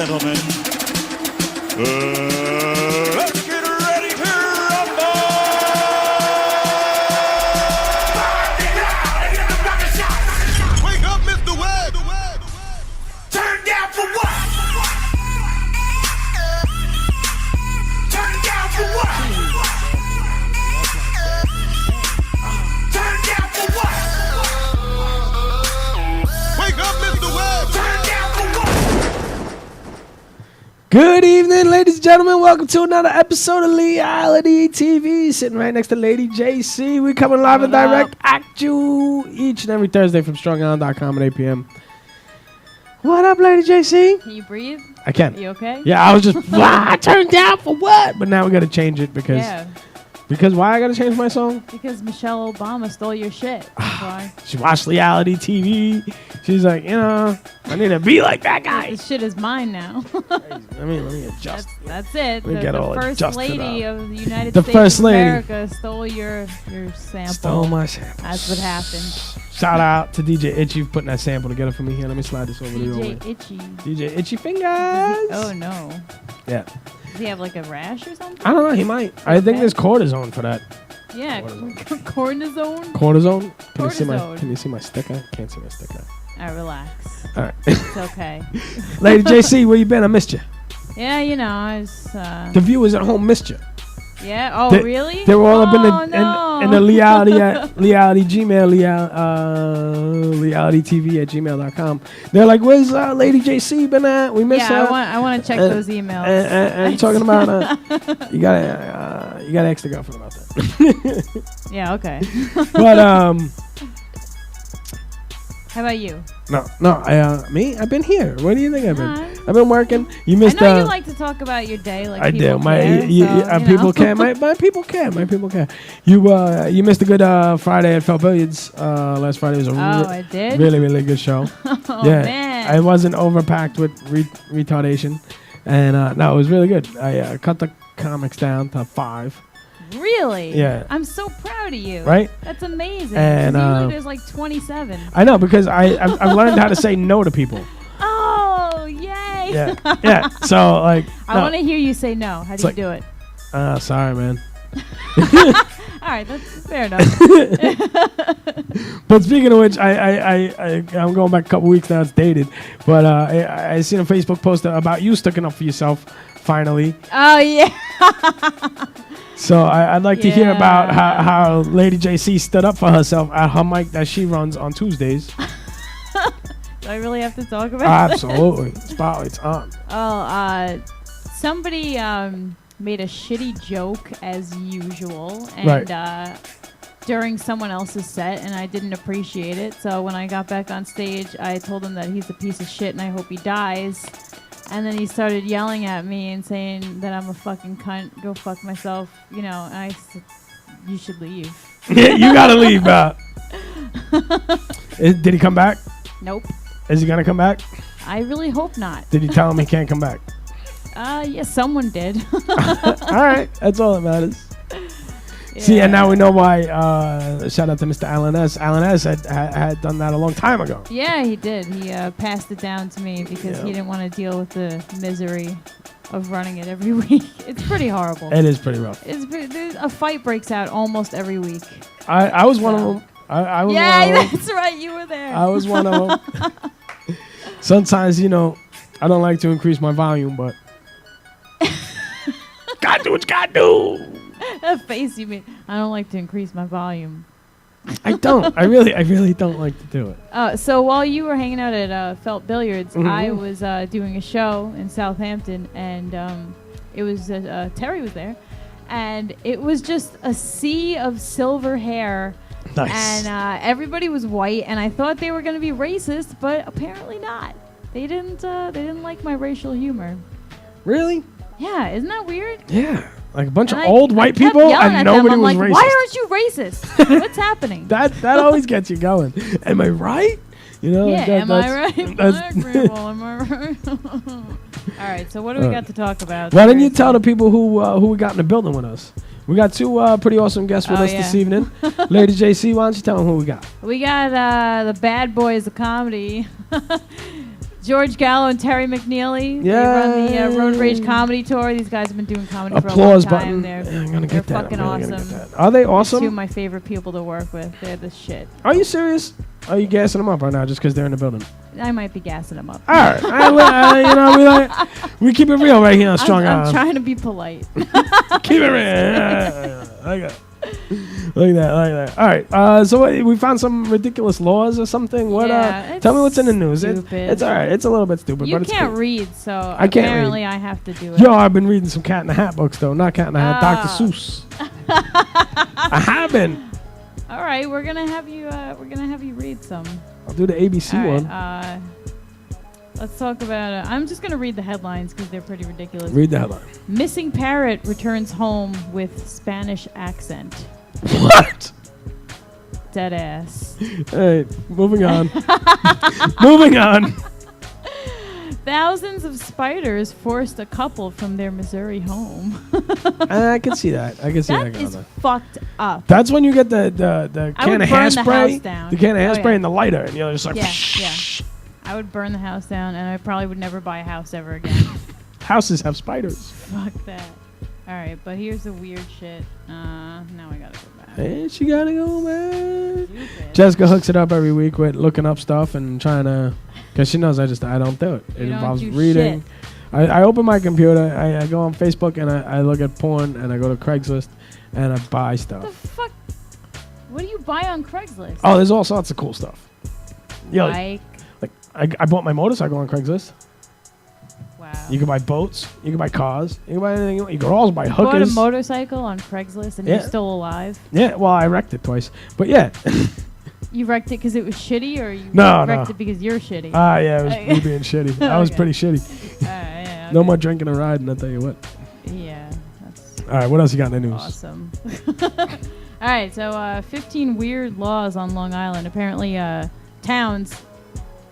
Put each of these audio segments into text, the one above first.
gentlemen, let's get ready to rumble! Wake up, Mr. Webb! Turn down for what? Turn down for what? Turn down for what? Wake up, Mr. Webb! Turn down for what? Good evening, ladies and gentlemen. Welcome to another episode of Leigh-Ality TV. Sitting right next to Lady JC. We coming live and direct at you each and every Thursday from StrongIsland.com at 8 p.m. What up, Lady JC? Can you breathe? I can. Are you okay? Yeah, I was just turned down for what? But now we got to change it because why I got to change my song? Because Michelle Obama stole your shit. That's why. She watched Leigh-Ality TV. She's like, I need to be like that guy. This shit is mine now. Let me adjust. That's it. Let me get all the first adjusted lady up. of the United The States first of lady. America stole your sample. Stole my sample. That's what happened. Shout out to DJ Itchy for putting that sample together for me here. Let me slide this over to you. DJ Itchy. DJ Itchy Fingers. Oh no. Yeah. Does he have like a rash or something? I don't know. He might. I think there's cortisone for that. Yeah. Cortisone. Cortisone? Can Cortisone. you see my sticker? Can't see my sticker. All right, relax. All right. It's okay. Lady JC, where you been? I missed you. Yeah, I was. The viewers at home missed you. Yeah. Oh, really? They were all up in the Leigh-Ality Gmail, Leigh-Ality TV at gmail.com. They're like, where's Lady JC been at? We miss her. I want to check those emails. And talking about you gotta ask the girlfriend about that. Yeah. Okay. But How about you? no. Me? I've been here. What do you think I've been? I've been working. You missed. I know you like to talk about your day. Like I people do. People care. My people care. My people care. You missed a good Friday at Felt Billiards. Last Friday was I did? really, really good show. Man. I wasn't overpacked with retardation, and no, it was really good. I cut the comics down to 5. Really? Yeah. I'm so proud of you. Right? That's amazing. And usually there's like 27. I know because I've learned how to say no to people. Oh, yay! Yeah. So like, I want to hear you say no. How do you do it? Sorry, man. All right, that's fair enough. But speaking of which, I'm going back a couple weeks now. It's dated, but I seen a Facebook post about you sticking up for yourself finally. Oh yeah. So I'd like to hear about how Lady JC stood up for herself at her mic that she runs on Tuesdays. Do I really have to talk about that? Absolutely. Spotlight's on. Oh, somebody made a shitty joke as usual, and during someone else's set, and I didn't appreciate it. So when I got back on stage, I told him that he's a piece of shit and I hope he dies. And then he started yelling at me and saying that I'm a fucking cunt, go fuck myself, and I said, you should leave. You gotta leave, bro. Did he come back? Nope. Is he gonna come back? I really hope not. Did you tell him he can't come back? Yeah, someone did. All right, that's all that matters. Yeah. See, and now we know why. Shout out to Mr. Alan S. Alan S. had done that a long time ago. Yeah, he did. He passed it down to me because he didn't want to deal with the misery of running it every week. It's pretty horrible. It is pretty rough. A fight breaks out almost every week. I was one of them. I was one of them. That's right. You were there. I was one of them. Sometimes, I don't like to increase my volume, but gotta do what you gotta do. That face you made. I don't like to increase my volume. I don't. I really don't like to do it. So while you were hanging out at Felt Billiards, I was doing a show in Southampton, and it was Terry was there, and it was just a sea of silver hair. Nice. And everybody was white, and I thought they were going to be racist, but apparently not. They didn't like my racial humor. Really? Yeah, isn't that weird? Yeah. Like a bunch of old white people, and nobody was racist. Why aren't you racist? What's happening? That always gets you going. Am I right? Am I right? Am I right? All right, so what do we got to talk about? Why don't you tell the people who we got in the building with us? We got 2 pretty awesome guests with us this evening. Lady JC, why don't you tell them who we got? We got the bad boys of comedy. George Gallo and Terry McNeely. Yeah. They run the Road Rage comedy tour. These guys have been doing comedy for a long Applause time. button. They're I'm gonna get that. fucking I'm really gonna awesome. get that. Are they awesome? Two of my favorite people to work with. They're the shit. Are you serious? Are you gassing them up right now just because they're in the building? I might be gassing them up. All right. We keep it real right here on Strong I'm Island. trying to be polite. Keep it real. Yeah. Okay. Like that. All right. So we found some ridiculous laws or something. What? Yeah, Tell me what's in the news. stupid. It's all right. It's a little bit stupid, You but it's can't cool. read, so I can't apparently read. I have to do it. Yo, I've been reading some Cat in the Hat books though. Not Cat in the Hat. Dr. Seuss. I have been. All right, we're gonna have you read some. I'll do the ABC All one. right, let's talk about. I'm just gonna read the headlines because they're pretty ridiculous. Read the headline. Missing parrot returns home with Spanish accent. What? Dead ass. All right. Moving on. Moving on. Thousands of spiders forced a couple from their Missouri home. I can see that. I can see that. That going is on. fucked up. That's when you get the I can would of burn the hairspray, house down. the can of Oh, hairspray, yeah. and the lighter, and you're just like, Yeah. I would burn the house down, and I probably would never buy a house ever again. houses have spiders. Fuck that. All right, but here's the weird shit. Now I gotta go back. Hey, she gotta go, man. Stupid. Jessica hooks it up every week with looking up stuff and trying to, because she knows I don't do it. It You don't involves do reading. shit. I open my computer, I go on Facebook, and I look at porn, and I go to Craigslist, and I buy What stuff. the fuck? What do you buy on Craigslist? Oh, there's all sorts of cool stuff. Yeah, Like, I bought my motorcycle on Craigslist. wow. You can buy boats. You can buy cars. You can buy anything. You can also buy You bought a hookers. motorcycle on Craigslist and Yeah. you're still alive? Yeah, well, I wrecked it twice. But yeah. You wrecked it because it was shitty, or you No, wrecked no. it because you're shitty? Yeah, it was me being shitty. I was Okay. pretty shitty. Yeah, No okay. more drinking and riding, I'll tell you what. Yeah, that's All right, what else you got in the news? awesome. All right, so 15 weird laws on Long Island. Apparently, towns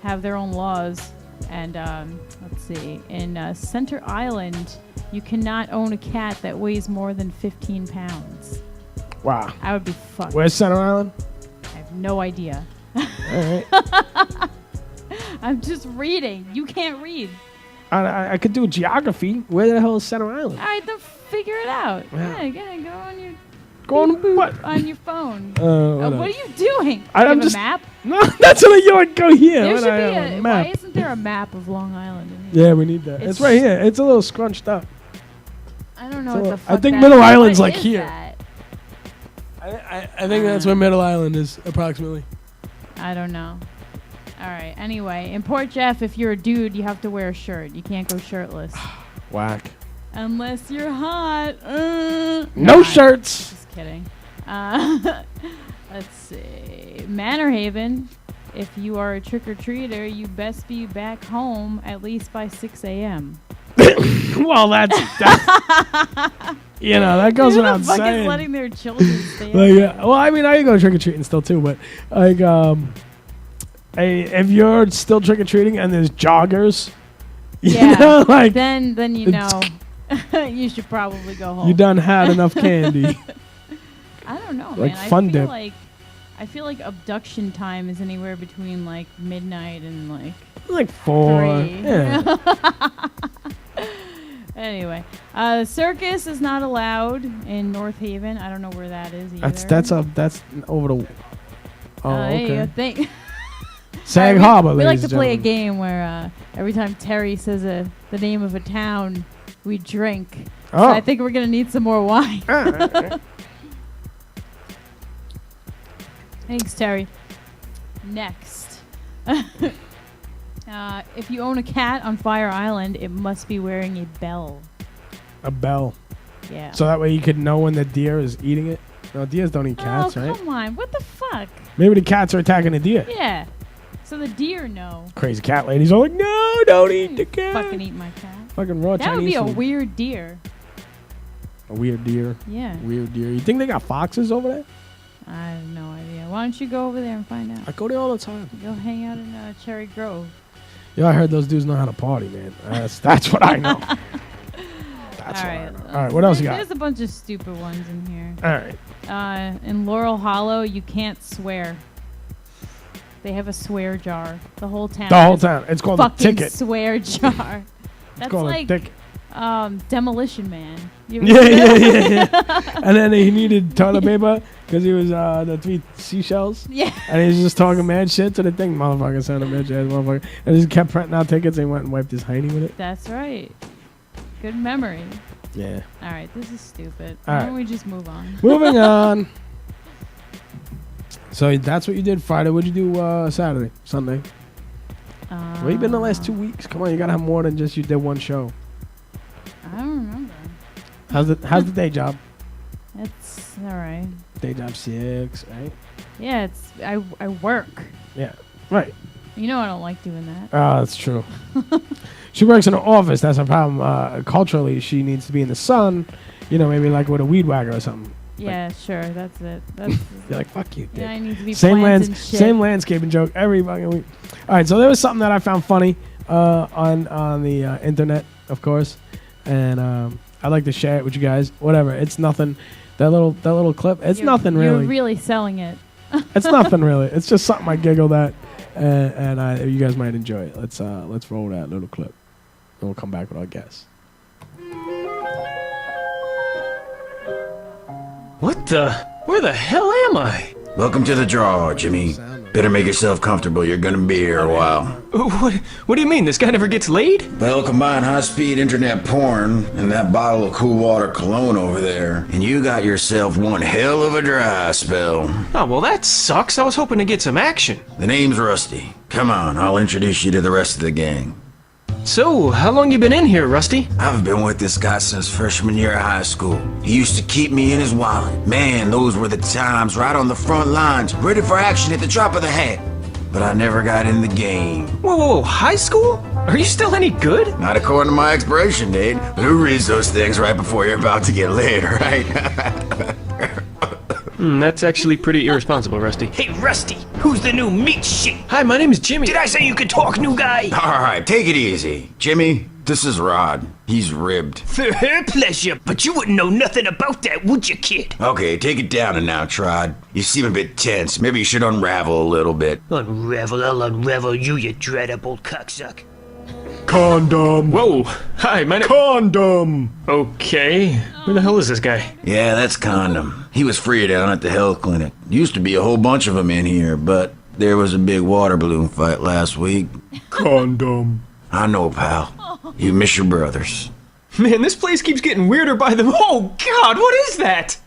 have their own laws. And let's see, in Center Island, you cannot own a cat that weighs more than 15 pounds. Wow. I would be fucked. Where's Center Island? I have no idea. All right. I'm just reading. You can't read. I could do geography. Where the hell is Center Island? All right, then figure it out. Yeah. Yeah, go on your Go on beep boop what? on your phone. Whatever. What are you doing? I'm You have just- a map? No, that's what you would go here. There When should I be have a map. Why isn't there a map of Long Island in here? Yeah, we need that. It's It's- right here. It's a little scrunched up. I don't know So, what the I fuck think that Middle is. Island's What like is here. that? I think that's where Middle Island is, approximately. I don't know. All right. Anyway, in Port Jeff, if you're a dude, you have to wear a shirt. You can't go shirtless Whack. unless you're hot. No Nah, shirts. Just kidding. Let's see. Manor Haven. If you are a trick-or-treater, you best be back home at least by 6 a.m. Well, that goes Who without the fuck saying. is letting their children stay up Like, there? well, I mean, I go trick or treating still too, but like, if you're still trick or treating and there's joggers, you Yeah. know, like Then you know it's- you should probably go home. you done had enough candy. I don't know, Like man. Fun I feel Dip. like abduction time is anywhere between like midnight and like Like 4. 3. Yeah. Anyway, circus is not allowed in North Haven. I don't know where that is either. That's over the. Oh, Hey, okay. think. Sag We Harbor. like ladies to and play a gentlemen. game where every time Terry says the name of a town, we drink. Oh. So I think we're gonna need some more wine. Thanks, Terry. Next. If you own a cat on Fire Island, it must be wearing a bell. A bell. Yeah. So that way you could know when the deer is eating it. No, deers don't eat cats, right? Come on. What the fuck? Maybe the cats are attacking the deer. Yeah. So the deer know. Crazy cat ladies are like, no, don't eat the cat. Fucking eat my cat. Fucking raw That Chinese would be a food. weird deer. A weird deer. Yeah. Weird deer. You think they got foxes over there? I have no idea. Why don't you go over there and find out? I go there all the time. Go hang out in Cherry Grove. Yeah, I heard those dudes know how to party, man. That's what I know. That's All what I right. know. All right, what else you got? There's a bunch of stupid ones in here. All right. In Laurel Hollow, you can't swear. They have a swear jar. The whole town. The whole town. It's called a fucking ticket. swear jar. That's called a like ticket. Demolition Man. You ever Yeah, see that? yeah. And then he needed toilet paper because he was the 3 seashells. Yeah. And he was just talking mad shit to the thing. Motherfucker, son of a bitch, ass motherfucker. And he just kept printing out tickets and went and wiped his hiney with it. That's right. Good memory. Yeah. All right, this is stupid. All Why right. don't we just move on? Moving on. So that's what you did Friday. What'd you do Saturday, Sunday? Where you been the last 2 weeks? Come on, you gotta have more than just you did one show. I don't remember. How's the day job? It's all right. Day job 6, right? Yeah, it's I work. Yeah, right. You know I don't like doing that. Oh, that's true. She works in an office. That's her problem. Culturally, she needs to be in the sun. You know, maybe like with a weed whacker or something. Yeah, sure. That's it. That's You're like, fuck you, dick. yeah, I need to be Same planting shit. same landscaping joke every fucking week. All right, so there was something that I found funny on the internet, of course, and I'd like to share it with you guys. Whatever, it's nothing. That little clip, it's nothing really. You're really selling it. It's nothing really. It's just something I giggled at, and you guys might enjoy it. Let's roll that little clip, and we'll come back with our guess. What the? Where the hell am I? Welcome to the draw, Jimmy. Better make yourself comfortable. You're gonna be here a while. What do you mean? This guy never gets laid? Well, combine high-speed internet porn and that bottle of cool water cologne over there, and you got yourself one hell of a dry spell. Oh, well, that sucks. I was hoping to get some action. The name's Rusty. Come on, I'll introduce you to the rest of the gang. So, how long you been in here, Rusty? I've been with this guy since freshman year of high school. He used to keep me in his wallet. Man, those were the times, right on the front lines, ready for action at the drop of the hat. But I never got in the game. Whoa, high school? Are you still any good? Not according to my expiration date. But who reads those things right before you're about to get laid, right? That's actually pretty irresponsible, Rusty. Hey, Rusty, who's the new meat shit? Hi, my name is Jimmy. Did I say you could talk, new guy? All right, take it easy. Jimmy, this is Rod. He's ribbed. For her pleasure, but you wouldn't know nothing about that, would you, kid? Okay, take it down and now, Trod. You seem a bit tense. Maybe you should unravel a little bit. Unravel, I'll unravel you, you dreadable cocksuck. Condom. Whoa. Hi, my name... Condom. Okay. Who the hell is this guy? Yeah, that's Condom. He was free down at the health clinic. Used to be a whole bunch of them in here, but there was a big water balloon fight last week. Condom. I know, pal. You miss your brothers. Man, this place keeps getting weirder by the... Oh, God, what is that?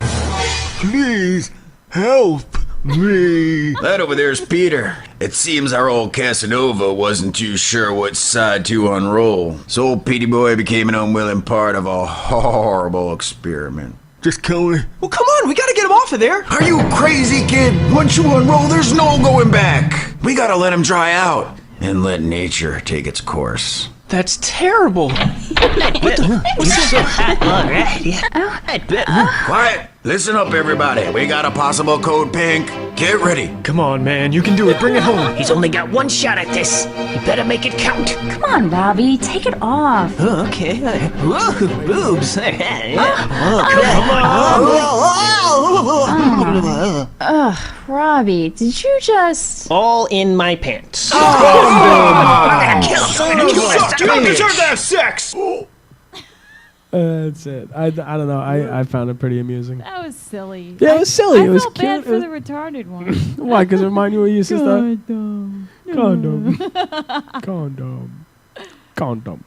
Please, help me. That over there's Peter. It seems our old Casanova wasn't too sure what side to unroll, so old Petey Boy became an unwilling part of a horrible experiment. Just kill me. Well, come on, we gotta get him off of there. Are you crazy, kid? Once you unroll, there's no going back. We gotta let him dry out and let nature take its course. That's terrible. What's up? All right, yeah. I'd bet. Quiet. Listen up, everybody. We got a possible code pink. Get ready. Come on, man, you can do it. Bring it home. He's only got one shot at this. You better make it count. Come on, Robbie, take it off. Oh, okay. Whoa, boobs. Robbie, did you just... All in my pants. I'm gonna kill him. You don't deserve to have sex. That's it. I don't know. I found it pretty amusing. That was silly. Yeah, it was silly. I It was felt bad cute. for It the retarded one. Why? Because it reminded you of your sister? Condom. Condom. Condom. Condom.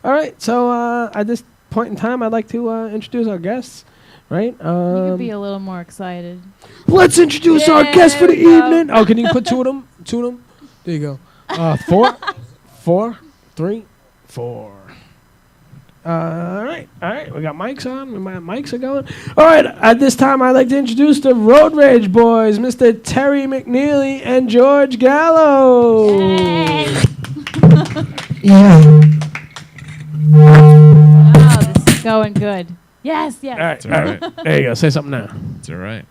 All right. So at this point in time, I'd like to introduce our guests. Right? You could be a little more excited. Let's introduce our Yeah, guest for the there we go. evening. Oh, can you put two of them? Two of them? There you go. 4, 4, 3, 4. All right. We got mics on. My mics are going. All right. At this time, I'd like to introduce the Road Rage Boys, Mr. Terry McNeely and George Gallo. Wow, this is going good. Yes, yes. All right. There you go. Say something now. It's all right.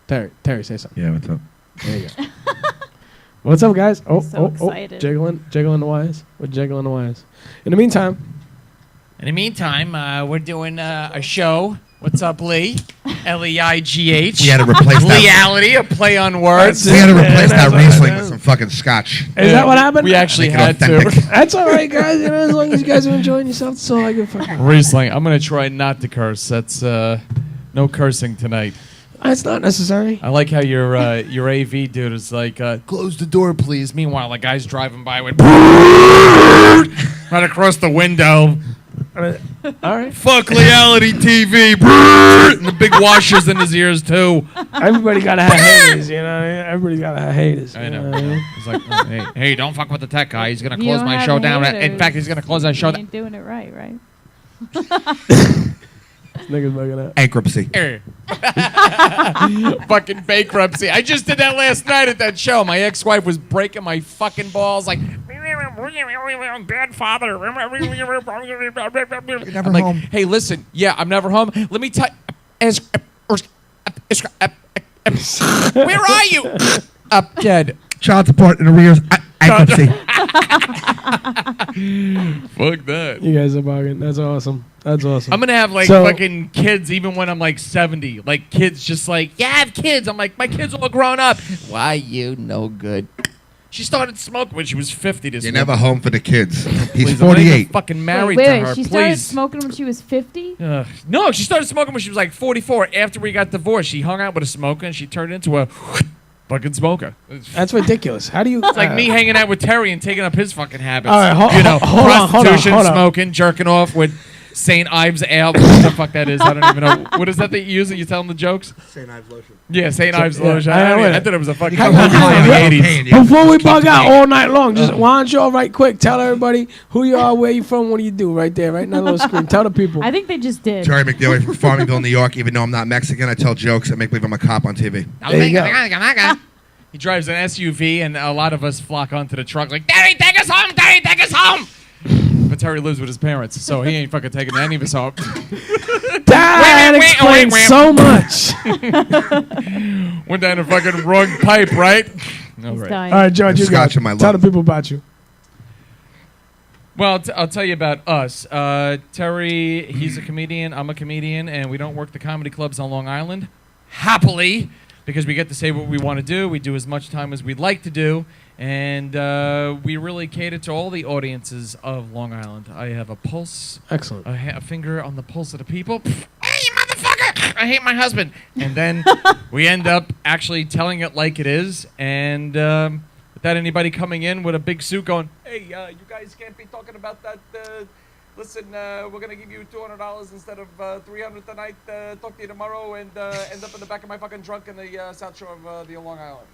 Terry, say something. Yeah, what's up? There you go. What's up, guys? So excited. Jiggling the wires. We're jiggling the wires. In the meantime, In the meantime, we're doing a show What's up, Lee? Leigh. We had to replace that. Leigh-Ality, a play on words. We had to replace that Riesling with some fucking scotch. Is that what happened? We actually Make it had to. authentic. That's all right, guys. You know, as long as you guys are enjoying yourself, that's all I give a fuck. Riesling. I'm gonna try not to curse. That's no cursing tonight. That's not necessary. I like how your AV dude is like, close the door, please. Meanwhile, the guy's driving by with right across the window. All right. Fuck Leigh-Ality TV. And the big washers in his ears too. Everybody gotta have haters, you know. Everybody gotta have haters. I know. You what I mean? He's like, hey, don't fuck with the tech guy. He's gonna You close don't my have show down. haters. In fact, he's gonna close that show You down. ain't doing it right? Niggas bugging out. Bankruptcy. Fucking bankruptcy. I just did that last night at that show. My ex-wife was breaking my fucking balls like, bad father. You're never I'm like, home. hey, listen. Yeah, I'm never home. Let me tell where are you? Up dead. Child support and arrears. Bankruptcy. Fuck that. You guys are bugging. That's awesome. That's awesome. I'm gonna have like So- fucking kids even when I'm like 70. Like kids just like, yeah, I have kids. I'm like, my kids are all grown up. Why you no good? She started smoking when she was 50. This You're woman. never home for the kids. He's Please, I'm not even 48. fucking married wait, to her. she started Please. smoking when she was 50? No, she started smoking when she was like 44. After we got divorced, she hung out with a smoker and she turned into a fucking smoker. It's That's ridiculous. How do you? like me hanging out with Terry and taking up his fucking habits. All right, you know, hold on, prostitution, hold on. smoking, jerking off with St. Ives ale. What the fuck that is? I don't even know. What is that you use? You tell them the jokes? St. Ives lotion. Yeah, St. Ives yeah. lotion. I thought it was a fucking Come movie on, from the man. 80s. Before we bug out all night long, just why don't you all right quick tell everybody who you are, where you from, what do you do, right there, right in that little screen. Tell the people. I think they just did. Terry McNeely from Farmingdale, New York. Even though I'm not Mexican, I tell jokes that make believe I'm a cop on TV. There you go. He drives an SUV, and a lot of us flock onto the truck like, Terry, take us home! Terry, take us home! But Terry lives with his parents, so he ain't fucking taking any of us home. That explains so much. Went down the fucking wrong pipe, right? No, He's right. dying. All right, George, you Scotch got in my tell the love. people about you. Well, I'll tell you about us. Terry, he's a comedian. I'm a comedian, and we don't work the comedy clubs on Long Island. Happily, because we get to say what we want to do. We do as much time as we'd like to do, and we really cater to all the audiences of Long Island. I have a pulse, Excellent. a finger on the pulse of the people. Hey, you motherfucker! I hate my husband. And then we end up actually telling it like it is, and without anybody coming in with a big suit going, hey, you guys can't be talking about that. Listen, we're going to give you $200 instead of $300 tonight. Talk to you tomorrow and end up in the back of my fucking trunk in the South Shore of the Long Island.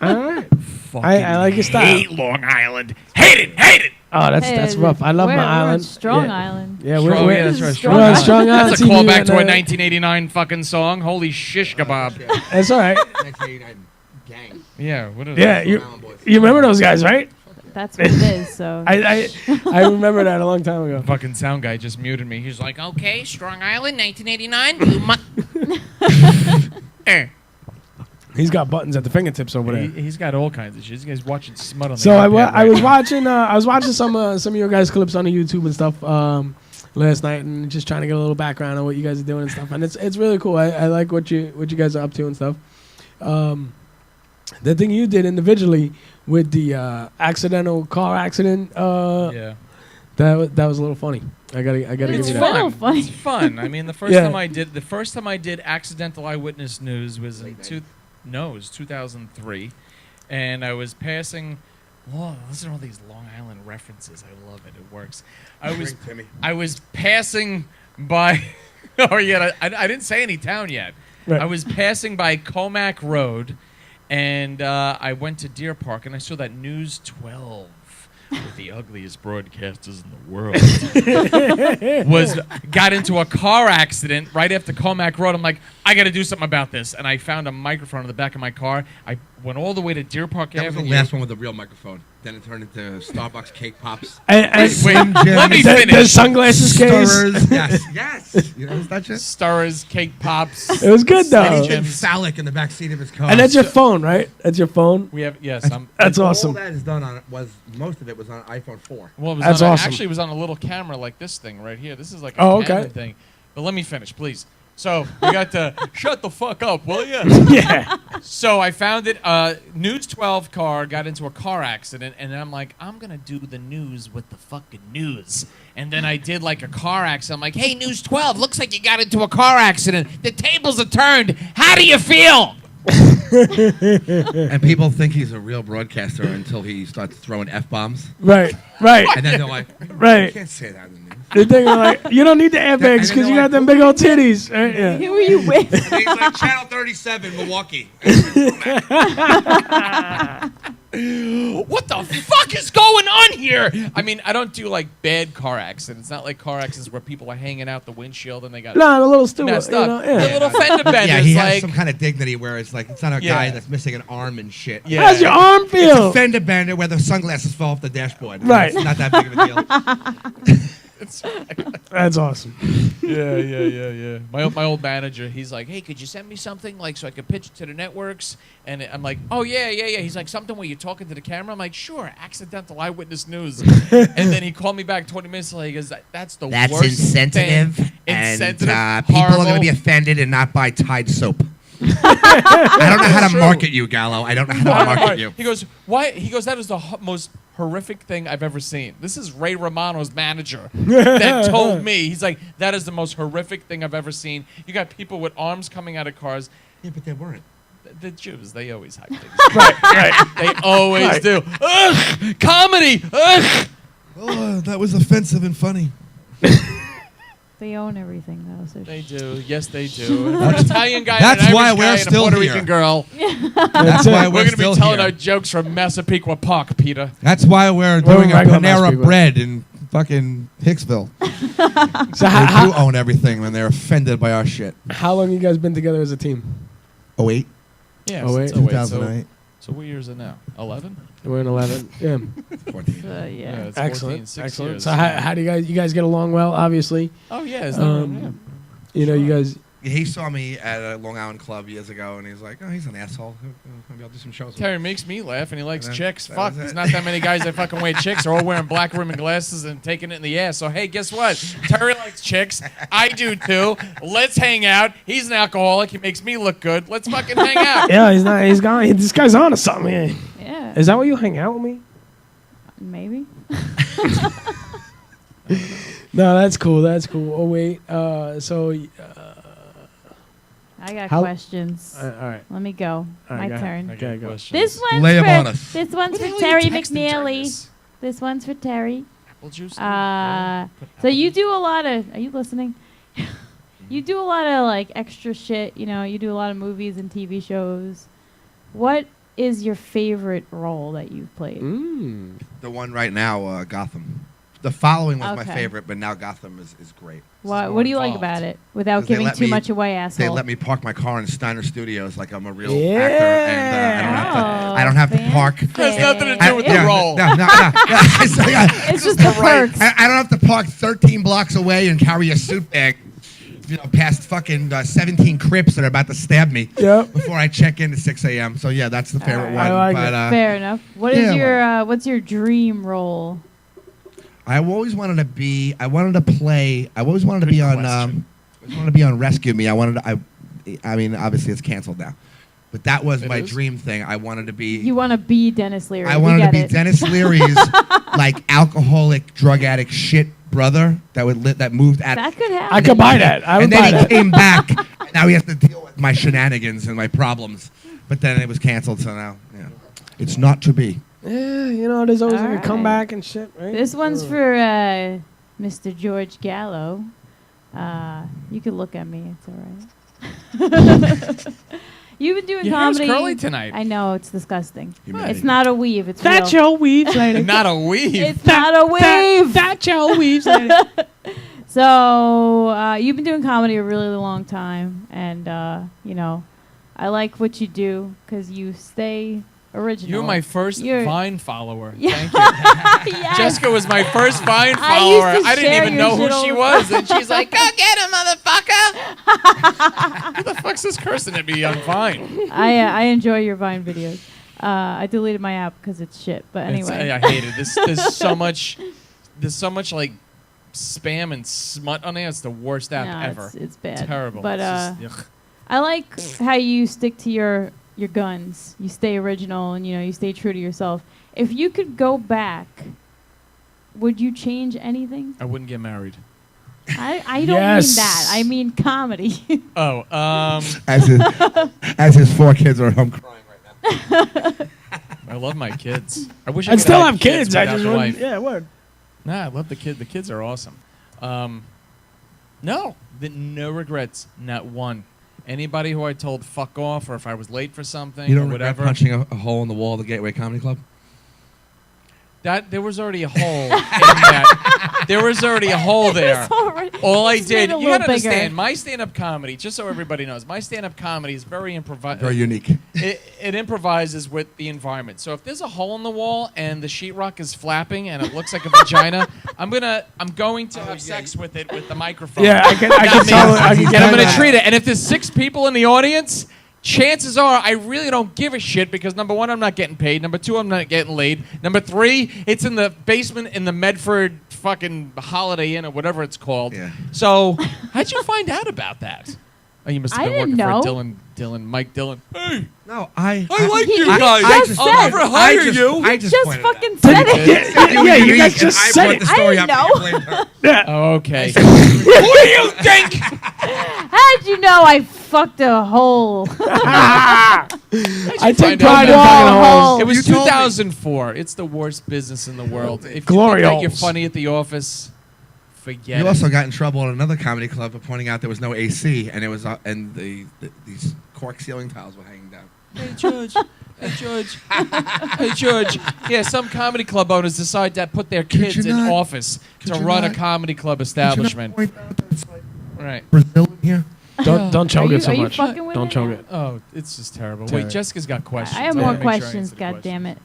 All right. Fucking I like your style. hate Long Island. Hate it. Oh, that's rough. I love we're, my we're on island. Strong Yeah. Island. Yeah, Strong- we're yeah, that's right, Strong we're on Island. Strong Island. That's a TV callback to a and, 1989 fucking song. Holy shish kebab. That's all right. 1989 gang. Yeah, what is Yeah, you remember those guys, right? That's what it is. So I remember that a long time ago. Fucking sound guy just muted me. He's like, okay, Strong Island, 1989. You He's got buttons at the fingertips over there. He's got all kinds of shit. This guy's watching smut on the So iPad I right was now. watching some of your guys' clips on the YouTube and stuff last night, and just trying to get a little background on what you guys are doing and stuff. And it's really cool. I like what you guys are up to and stuff. The thing you did individually with the accidental car accident, Yeah. that was a little funny. I gotta give It's you a that. little fun. funny. It's fun. I mean, the first time I did accidental eyewitness news was in 2003, and I was passing. Whoa, listen to all these Long Island references. I love it. It works. I was passing by. Oh yeah, I didn't say any town yet. Right. I was passing by Comac Road, and I went to Deer Park, and I saw that News 12 with the ugliest broadcasters in the world got into a car accident right after Comac Road. I'm like, I got to do something about this, and I found a microphone in the back of my car. I went all the way to Deer Park That was Avenue. the last one with the real microphone. Then it turned into Starbucks cake pops. And Wait, let me the finish. sunglasses case. Stirrers. yes. You know that shit? Stirrers, cake pops. It was good though. Skinny Jim Jims. phallic in the back seat of his car. And that's your phone, right? That's your phone. We have That's All awesome. that is done on most of it was on iPhone 4. Well, it was That's on awesome. actually, it was on a little camera like this thing right here. This is like a Oh, Canon okay. thing. But let me finish, please. So we got to shut the fuck up, will you? Yeah. So I found it. News 12 car got into a car accident, and I'm like, I'm gonna do the news with the fucking news. And then I did like a car accident. I'm like, hey, News 12, looks like you got into a car accident. The tables are turned. How do you feel? And people think he's a real broadcaster until he starts throwing F-bombs. Right. Right. And then they're like, Right. you can't say that in the news. They're thinking like, you don't need the airbags because you got them big old titties. Right? Yeah. Who are you with? And he's like, Channel 37, Milwaukee. What the fuck is going on here? I mean, I don't do like bad car accidents. It's not like car accidents where people are hanging out the windshield and they got No, the little stupid. messed You up. know, The little fender bender Yeah, is he has like some kind of dignity where it's like, it's not a guy that's missing an arm and shit. Yeah. How's your arm It's a feel? fender bender where the sunglasses fall off the dashboard. Right. It's not that big of a deal. That's awesome. Yeah. My old manager, he's like, hey, could you send me something like so I could pitch it to the networks? And I'm like, oh yeah. He's like, something where you're talking to the camera. I'm like, sure, accidental eyewitness news. And then he called me back 20 minutes later. He goes, that's the That's worst insensitive. thing. And Insensitive, people are going to horrible. be offended and not buy Tide soap. I don't know how to True. market you, Gallo. I don't know how to market you. He goes, why? He goes, that is the most horrific thing I've ever seen. This is Ray Romano's manager that told me. He's like, that is the most horrific thing I've ever seen. You got people with arms coming out of cars. Yeah, but they weren't. The Jews, they always hype things. right. They always do. Ugh, comedy. Ugh. Oh, that was offensive and funny. They own everything, though. So They do. Yes, they do. An Italian guy, That's and an why Irish we're guy, and a still Puerto here. Rican girl. That's why We're we're going to be still telling here. our jokes from Massapequa Park, Peter. That's why we're Well, doing a regular Mass Panera people. Bread in fucking Hicksville. So They do own everything when they're offended by our shit. how long you guys been together as a team? 08, Yeah, Oh, wait. so, wait, 2008, so what years are now? 11? We're in 11. Yeah. 14. yeah. It's Excellent. 14, 6 Excellent. years. So how do you guys get along well? Obviously. Oh, yeah. It's You know, you guys. He saw me at a Long Island club years ago, and he's like, "Oh, he's an asshole. Maybe I'll do some shows." with him." Terry makes me laugh, and he likes Yeah, chicks. that Fuck, was there's it. not that many guys that fucking wear chicks. They're all wearing black rimmed glasses and taking it in the ass. So, hey, guess what? Terry likes chicks. I do, too. Let's hang out. He's an alcoholic. He makes me look good. Let's fucking hang out. Yeah, he's not. He's gone. This guy's on to something. Yeah. Yeah. Is that why you hang out with me? Maybe. No, that's cool. That's cool. Oh wait. So. I got How- questions. All right. Let me go. All right, My go ahead. turn. Okay, go. This one's Lay 'em for on us. this one's What the for hell are you Terry texting during McNeely. this? This one's for Terry. Apple juice? So you do a lot of. Are you listening? You do a lot of like extra shit. You know, you do a lot of movies and TV shows. What is your favorite role that you've played? The one right now, Gotham. The following was my Okay. favorite, but now Gotham is great. What do you like about it? Without 'Cause they giving let too me- much away, They asshole. let me park my car in Steiner Studios like I'm a real Yeah. actor, and I don't have to park. Has nothing to do I- with yeah, the role. No. It's just the perks. I don't have to park 13 blocks away and carry a suit bag, past fucking 17 Crips that are about to stab me Yep. before I check in at 6 a.m. So yeah, that's the favorite Alright. one. I like but it. Fair enough. What is yeah, your what's your dream role? I always wanted to be. I wanted to play. I always wanted to be on. I always wanted to be on Rescue Me. I wanted to. I mean, obviously it's canceled now, but that was It my is? dream thing. I wanted to be. You want to be Dennis Leary. I We wanted to get be it. Dennis Leary's like alcoholic, drug addict shit brother that would that moved out. That could happen. I could buy that. I would and buy then he that. came back. And now he has to deal with my shenanigans and my problems. But then it was canceled, so now it's not to be. Yeah, you know, there's always like a Alright. comeback and shit, right? This one's for Mr. George Gallo. You could look at me. It's all right. You've been doing Your hair's comedy. curly tonight. I know, it's disgusting. You mad? It's not a weave. It's That's real. your weave, lady. Not a weave. It's not a weave. That's your weave, lady. So you've been doing comedy a really long time, and you know, I like what you do because you stay original. You're my first You're- Vine follower. Yeah. Thank you. Yes. Jessica was my first Vine I follower. used to I didn't share even your know who shit she all- was. And she's like, go get him, motherfucker. Who the fuck's this cursing at me on Vine? I enjoy your Vine videos. I deleted my app because it's shit. But anyway, I hate it. There's so much like spam and smut on there. It's the worst app No, ever. it's bad. Terrible. But It's just, ugh. I like how you stick to your guns. You stay original and you stay true to yourself. If you could go back, would you change anything? I wouldn't get married. I don't mean that. I mean comedy. Oh, as his 4 kids are at home crying right now. I love my kids. I wish I I could still have kids. without I just the want. wife. Yeah, word. Nah, I love the kid. The kids are awesome. No, no regrets, not one. Anybody who I told fuck off, or if I was late for something, You don't or regret whatever. punching a hole in the wall of the Gateway Comedy Club? That there was already a hole in that. There was already a hole there. All I did, you gotta understand, my stand-up comedy, just so everybody knows, my stand-up comedy is very Very unique. It improvises with the environment. So if there's a hole in the wall and the sheetrock is flapping and it looks like a vagina, I'm going to have sex with it with the microphone. Yeah, I can tell. I can And get I'm gonna that. treat it. And if there's 6 people in the audience, chances are I really don't give a shit because number 1, I'm not getting paid. Number 2, I'm not getting laid. Number 3, it's in the basement in the Medford fucking Holiday Inn or whatever it's called. Yeah. So how'd you find out about that? Oh, you must have I been working didn't for Mike Dillon. Hey, No, I like He you just guys. said- I'll never hire you. I Just just pointed it out. fucking said it. Yeah, you guys just I said brought it. the story I didn't up. know. And you blamed her. Oh, okay. How did you know I fucked a hole? I take find pride in out fucking about- holes. It was You told me. 2004. It's the worst business in the world. If Glory you think that you're holes. funny at the office, forget You it. also got in trouble at another comedy club for pointing out there was no AC, and it was and these cork ceiling tiles were hanging down. Hey, George. Hey, George. Hey, George. Yeah, some comedy club owners decide to put their kids you in not- office to you run a not- comedy club Did you not establishment. point out that it's like Right. Brazil in here? Don't choke Are it so you much. fucking with Don't it? choke it. Oh, it's just terrible. Terrible. Wait, Jessica's got questions. I have wanna more make sure I questions. answer the God damn it.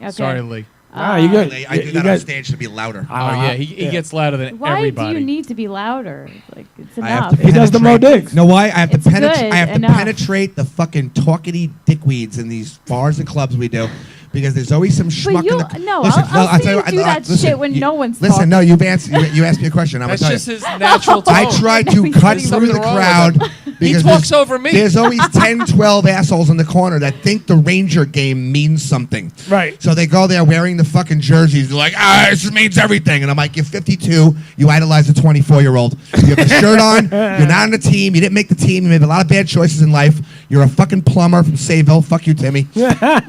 Okay. Sorry, Lee. Ah, you good? I do You that on guys- stage to be louder. Oh, yeah, he gets louder than Why everybody. do you need to be louder? Like it's I have enough. to He does the Mo penetrate. Diggs. You know why? I have It's to good penetrate. I have to enough. penetrate the fucking talkity dickweeds in these bars and clubs we do, because there's always some schmuck you- in the. no, Listen, I'll see tell you what- do that listen, shit when no one's Listen, talking. no, you've answered. You asked me a question. I'm That's gonna just tell his you. natural tone. I try to He's cut getting through the something wrong crowd with He because talks there's- over me. There's always 10, 12 assholes in the corner that think the Ranger game means something. Right. So they go there wearing the fucking jerseys. They're like, this means everything. And I'm like, you're 52. You idolize a 24-year-old. You have a shirt on. You're not on the team. You didn't make the team. You made a lot of bad choices in life. You're a fucking plumber from Sayville. Fuck you, Timmy.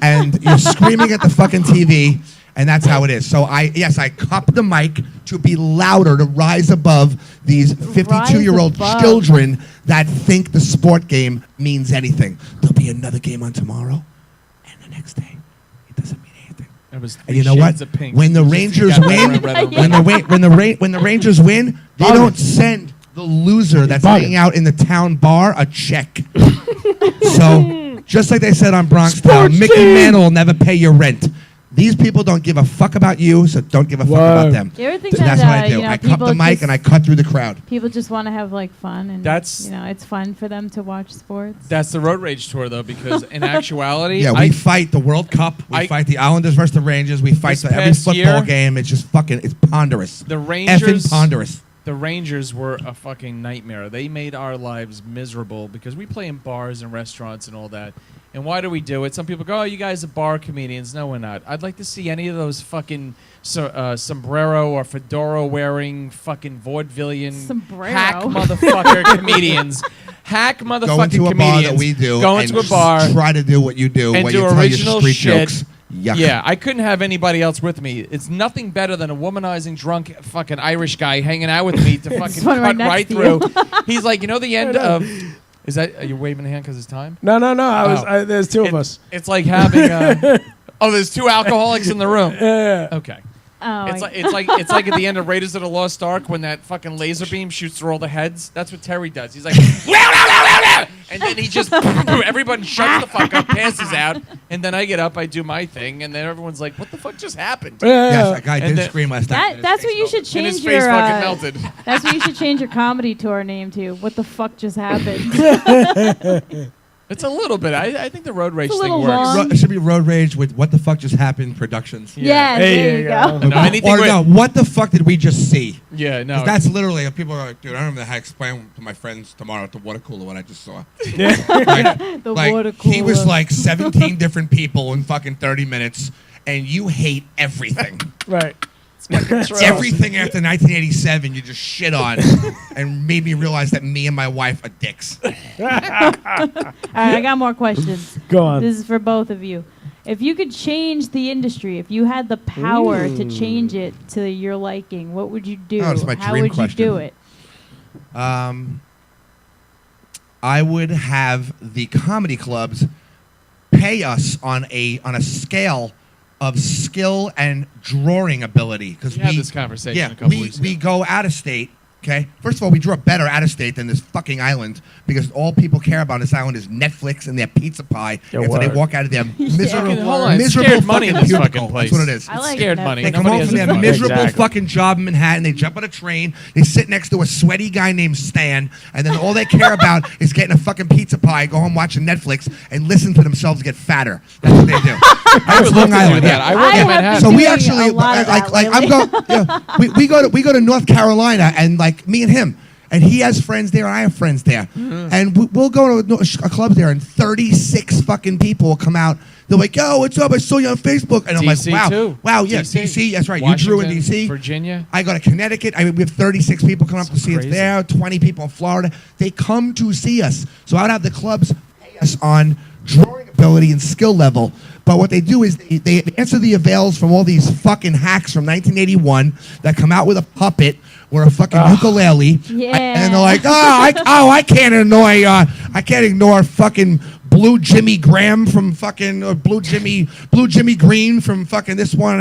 And you're screaming at the fucking TV. And that's how it is. So I cup the mic to be louder, to rise above these 52-year-old above. children that think the sport game means anything. There'll be another game on tomorrow, and the next day, it doesn't mean anything. It was And you know what? shades of pink. When the Just Rangers got win, red on red. when the Rangers win, they Bugging. don't send the loser that's Bugging. hanging out in the town bar a check. So just like they said on Bronx Town, Sports Mickey team. Mantle will never pay your rent. These people don't give a fuck about you, so don't give a fuck about Word. them. You ever think So that, that's what I do. you know, I cup the people mic just- and I cut through the crowd. People just want to have like fun, and That's- it's fun for them to watch sports. That's the Road Rage tour, though, because in actuality, Yeah, we fight the World Cup. We I- fight the Islanders versus the Rangers. We fight This every past football year- game. It's just fucking, it's ponderous. the Rangers, Effing ponderous. the Rangers were a fucking nightmare. They made our lives miserable because we play in bars and restaurants and all that. And why do we do it? Some people go, "Oh, you guys are bar comedians." No, we're not. I'd like to see any of those fucking sombrero or fedora wearing fucking vaudevillian Sombrero. hack motherfucker comedians. Hack motherfucking Go into a comedians. bar that we do. Go and into a bar. Try to do what you do and when do you tell original your street shit. jokes. Yuck. Yeah, I couldn't have anybody else with me. It's nothing better than a womanizing drunk fucking Irish guy hanging out with me to fucking one right cut next right to through. you. He's like, you know, the end of. Is that? Are you waving a hand because it's time? No. Oh. There's two of us. It's like having. Oh, there's 2 alcoholics in the room. Yeah. Okay. Oh, It's like at the end of Raiders of the Lost Ark when that fucking laser beam shoots through all the heads. That's what Terry does. He's like, and then he just everybody shuts the fuck up, passes out, and then I get up, I do my thing, and then everyone's like, "What the fuck just happened?" Yes, that guy And did then- scream last night. that's what you should And change his face your. fucking melted. That's what you should change your comedy tour name to. What the fuck just happened? It's a little bit. I think the road rage It's a thing little works. long. It should be Road Rage with What the Fuck Just Happened Productions. Yeah, there you go. No, anything Or with- no, What the Fuck did we just see? Yeah, no. 'Cause that's literally, people are like, dude, I don't know how to explain to my friends tomorrow at the water cooler what I just saw. The water cooler. He was like 17 different people in fucking 30 minutes, and you hate everything. Right. Everything after 1987 you just shit on and made me realize that me and my wife are dicks. All right, I got more questions. Go on. This is for both of you. If you could change the industry, if you had the power to change it to your liking, what would you do? Oh, that's my How dream would question. you do it? I would have the comedy clubs pay us on a scale of skill and drawing ability, because We had this conversation a couple weeks ago. we go out of state. Okay, first of all, we draw better out of state than this fucking island, because all people care about on this island is Netflix and their pizza pie Your after they word. walk out of their miserable, Fucking- hold on, it's miserable scared money in fucking this cubicle. fucking place. That's what it is. I like Scared Netflix. money. They come Nobody home from has their a miserable Exactly. fucking job in Manhattan. They jump on a train. They sit next to a sweaty guy named Stan, and then all they care about is getting a fucking pizza pie, go home watching Netflix, and listen to themselves get fatter. That's what they do. I would love Long to do Island, that. yeah. I work I in have Manhattan. So been we doing actually a lot of that like I'm lately. going. We go to North Carolina, and like me and him. And he has friends there, and I have friends there. And we'll go to a club there, and 36 fucking people will come out. They're like, yo, what's up? I saw you on Facebook. And I'm DC like, wow. too. Wow, yeah, DC. DC. That's right. Washington, You drew in DC. Virginia. I go to Connecticut. I mean, we have 36 people come up to see us crazy. there, 20 people in Florida. They come to see us. So I'd have the clubs pay us on drawing ability and skill level. But what they do is they answer the avails from all these fucking hacks from 1981 that come out with a puppet or a fucking ukulele. Yeah. And they're like, I can't ignore fucking Blue Jimmy Graham from fucking Blue Jimmy Green from fucking this one.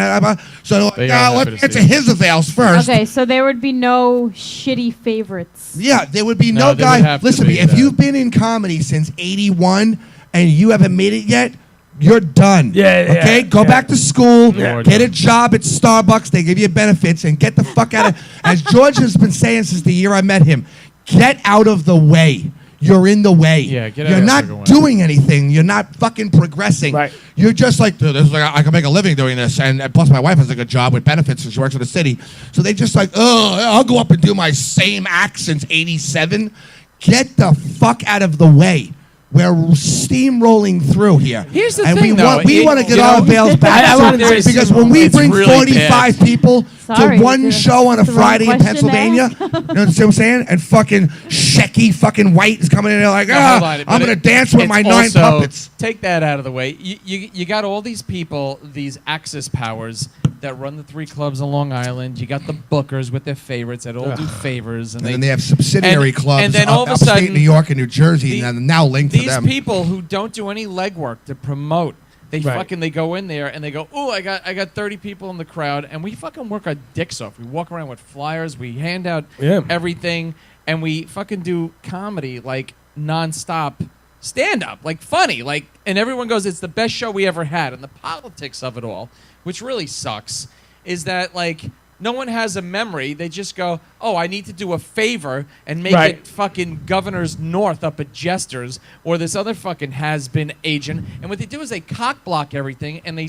So They they're are like, happy let's to answer see his avails first. Okay, so there would be no shitty favorites. Yeah, there would be No, no there would guy. have to Listen to be me. If that. you've been in comedy since '81 and you haven't made it yet, you're done. Yeah, Okay, yeah, go yeah. back to school, Yeah. get a job at Starbucks. They give you benefits, and get the fuck out of. As George has been saying since the year I met him, get out of the way. You're in the way. Yeah, get out You're of the not fucking way. doing anything. You're not fucking progressing. Right. You're just like, dude, this is like I can make a living doing this, and plus my wife has a good job with benefits, and she works for the city. So they just like, oh, I'll go up and do my same act since '87. Get the fuck out of the way. We're steamrolling through here. Here's the and thing, we want to get you our know, avails back. I wanted to say because when we it's bring really 45 bad. people Sorry, to one it's show on a the wrong Friday in question to Pennsylvania, ask. you know what I'm saying? And fucking Shecky fucking White is coming in there like, No, hold on, but I'm going to dance with it's my 9 also- puppets. Take that out of the way. You got all these people, these Axis powers that run the 3 clubs on Long Island. You got the bookers with their favorites that all do favors, And then they have subsidiary and- clubs and then up- all of a upstate sudden, New York and New Jersey, the- and now linked to these them. people who don't do any legwork to promote, they Right. fucking they go in there and they go, oh, I got 30 people in the crowd, and we fucking work our dicks off. We walk around with flyers, we hand out Yeah. everything, and we fucking do comedy like nonstop, stand up, like funny, like, and everyone goes, it's the best show we ever had. And the politics of it all, which really sucks, is that like no one has a memory. They just go, oh, I need to do a favor and make Right. it fucking Governor's North up at Jester's or this other fucking has-been agent. And what they do is they cock block everything and they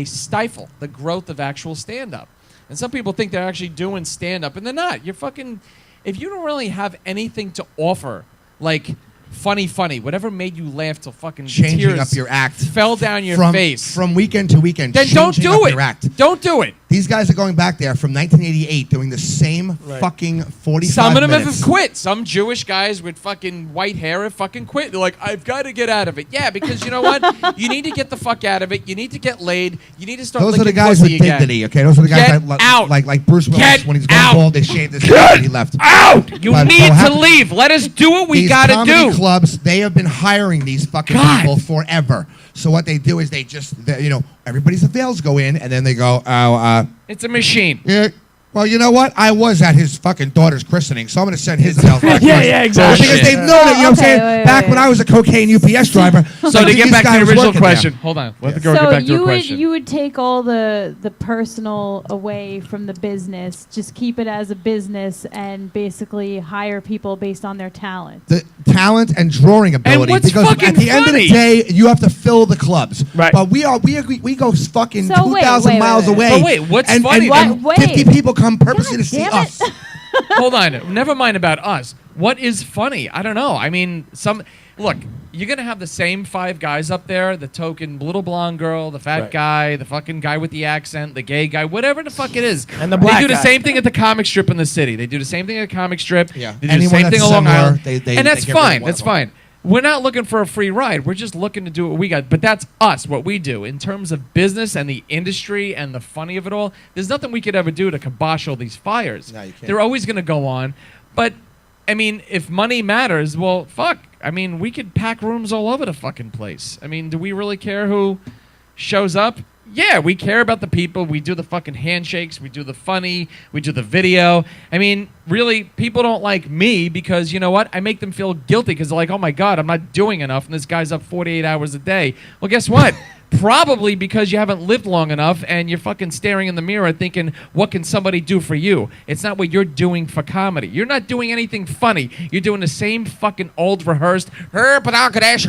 stifle the growth of actual stand-up. And some people think they're actually doing stand-up, and they're not. You're fucking, if you don't really have anything to offer, like funny, whatever made you laugh till fucking Changing tears up your act fell down your from, face, From weekend to weekend. then don't changing do up it. your act. Don't do it. These guys are going back there from 1988 doing the same fucking 45 Some of them minutes. have quit. Some Jewish guys with fucking white hair have fucking quit. They're like, I've got to get out of it. Yeah, because you know what? You need to get the fuck out of it. You need to get laid. You need to start Those are the licking guys with pussy again. dignity, okay? Those are the guys Get that out. like Bruce Willis Get when he's going out. bald, they shaved his head and he left. Out! You But need what to happened- leave. Let us do what we These got to comedy do. clubs, they have been hiring these fucking God. people forever. So what they do is everybody's avails go in and then they go, It's a machine. yeah. Well, you know what? I was at his fucking daughter's christening, so I'm going to send his avails back. Yeah, first. yeah, exactly. Because they've known it, you know what I'm Okay, saying? wait, Back wait, when I was a cocaine UPS driver. So to get back to the original question, There. hold on. Let the girl So get back to her you question. would take all the personal away from the business, just keep it as a business, and basically hire people based on their talent. The talent and drawing ability. what's because fucking at the end of the funny? day, you have to fill the clubs. Right. But we go fucking So 2,000 wait, miles wait. away. But wait, what's and, funny? And, Wait. 50 people come purposely to see damn us. it. Hold on. Never mind about us. What is funny? I don't know. I mean, look, you're going to have the same 5 guys up there, the token little blonde girl, the fat Right. guy, the fucking guy with the accent, the gay guy, whatever the fuck it is. And the black They do the guy. same thing at the comic strip in the city. They do the same thing at the comic strip. Yeah. They do Anyone the same that's thing along similar, Island. they And that's get rid of fine. one That's of them. fine. We're not looking for a free ride. We're just looking to do what we got. But that's us, what we do. In terms of business and the industry and the funny of it all, there's nothing we could ever do to kibosh all these fires. No, you can't. They're always going to go on. But, I mean, if money matters, well, fuck. I mean, we could pack rooms all over the fucking place. I mean, do we really care who shows up? Yeah, we care about the people. We do the fucking handshakes. We do the funny. We do the video. I mean, really, people don't like me because, you know what? I make them feel guilty because they're like, oh, my God, I'm not doing enough, and this guy's up 48 hours a day. Well, guess what? Probably because you haven't lived long enough and you're fucking staring in the mirror thinking, what can somebody do for you? It's not what you're doing for comedy. You're not doing anything funny. You're doing the same fucking old rehearsed. It's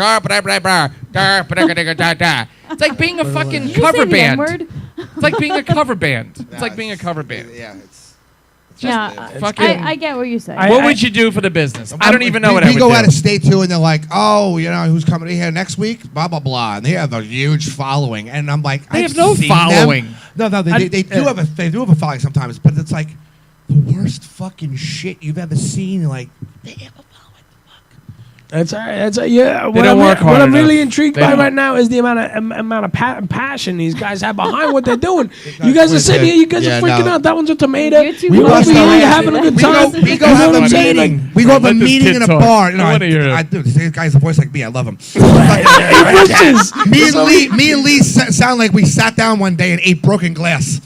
like being a fucking Did you cover say the band. N-word? It's like being a cover band. It's like being a cover band. Yeah, it's Yeah, fucking- I get what you're saying. What would you do for the business? I don't even know what I we would go do. out of state too, and they're like, "Oh, you know, who's coming here next week?" Blah blah blah, and they have a huge following, and I'm like, They I've have no seen following. them. No, they do have a following sometimes, but it's like the worst fucking shit you've ever seen. Like they have a following. That's all right. That's yeah. What don't work hard What I'm enough. really intrigued They by don't. right now is the amount of passion these guys have behind what they're doing. You guys are sitting here. You guys Yeah, are freaking no. out. That one's a tomato. You're too We close over to here the having a answer. good time. We go You know have what a I'm saying? meeting. We go have a Let this meeting kid in a talk. bar. You know, I wanna hear it. I do. This guy's a voice like me. I love him. Wishes. Me and Lee sound like we sat down one day and ate broken glass.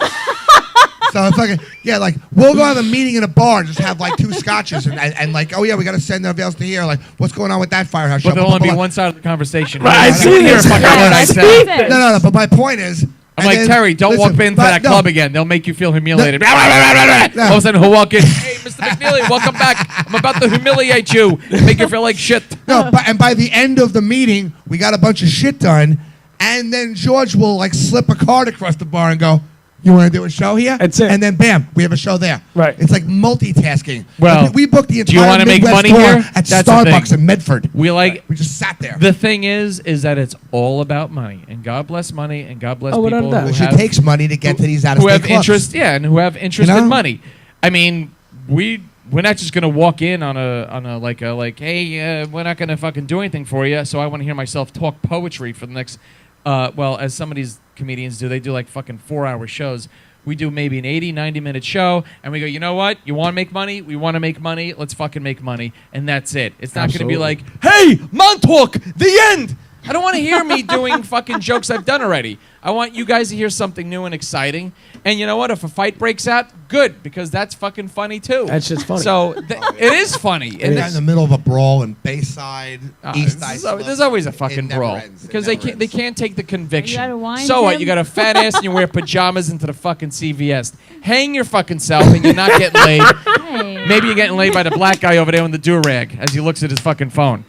So it's like, yeah, like we'll go have a meeting in a bar and just have like 2 scotches and like, oh yeah, we got to send our else to here. Like, what's going on with that firehouse? But show? there'll Blah, only blah, be blah. one side of the conversation. Right, I I see don't hear a this. fucking word I I say. see this. No. But my point is, I'm like, Terry, don't walk into that club again. They'll make you feel humiliated. No. All of a sudden, he'll walk in. Hey, Mr. McNeely, welcome back. I'm about to humiliate you. Make you feel like shit. No, and by the end of the meeting, we got a bunch of shit done, and then George will like slip a card across the bar and go, "You want to do a show here?" That's it. And then bam, we have a show there. Right. It's like multitasking. Well, we booked the do you entire wanna make Midwest money tour here? at That's the Starbucks thing. in Medford. We like We just sat there. the thing is that it's all about money, and God bless money, and God bless Oh, without people a doubt. who Which have it takes money to get to these out of who state have clubs. interest, yeah, and who have interest You know? in money. I mean, we're not just gonna walk in on a like hey, we're not gonna fucking do anything for you. So I want to hear myself talk poetry for the next. Well, as some of these comedians do, they do like fucking 4-hour shows. We do maybe an 80, 90-minute show, and we go, you know what? You want to make money? We want to make money. Let's fucking make money, and that's it. It's not going to be Absolutely. like, hey, Montauk, the end. I don't want to hear me doing fucking jokes I've done already. I want you guys to hear something new and exciting. And you know what? If a fight breaks out, good, because that's fucking funny too. That shit's funny. So it is funny. We And got in the middle of a brawl in Bayside, East Side. there's always a It fucking never brawl ends. It because never they ends. can't take the conviction. You gotta whine, So what? Tim? You got a fat ass and you wear pajamas into the fucking CVS. Hang your fucking self and you're not getting laid. Hey. Maybe you're getting laid by the black guy over there on the do-rag as he looks at his fucking phone.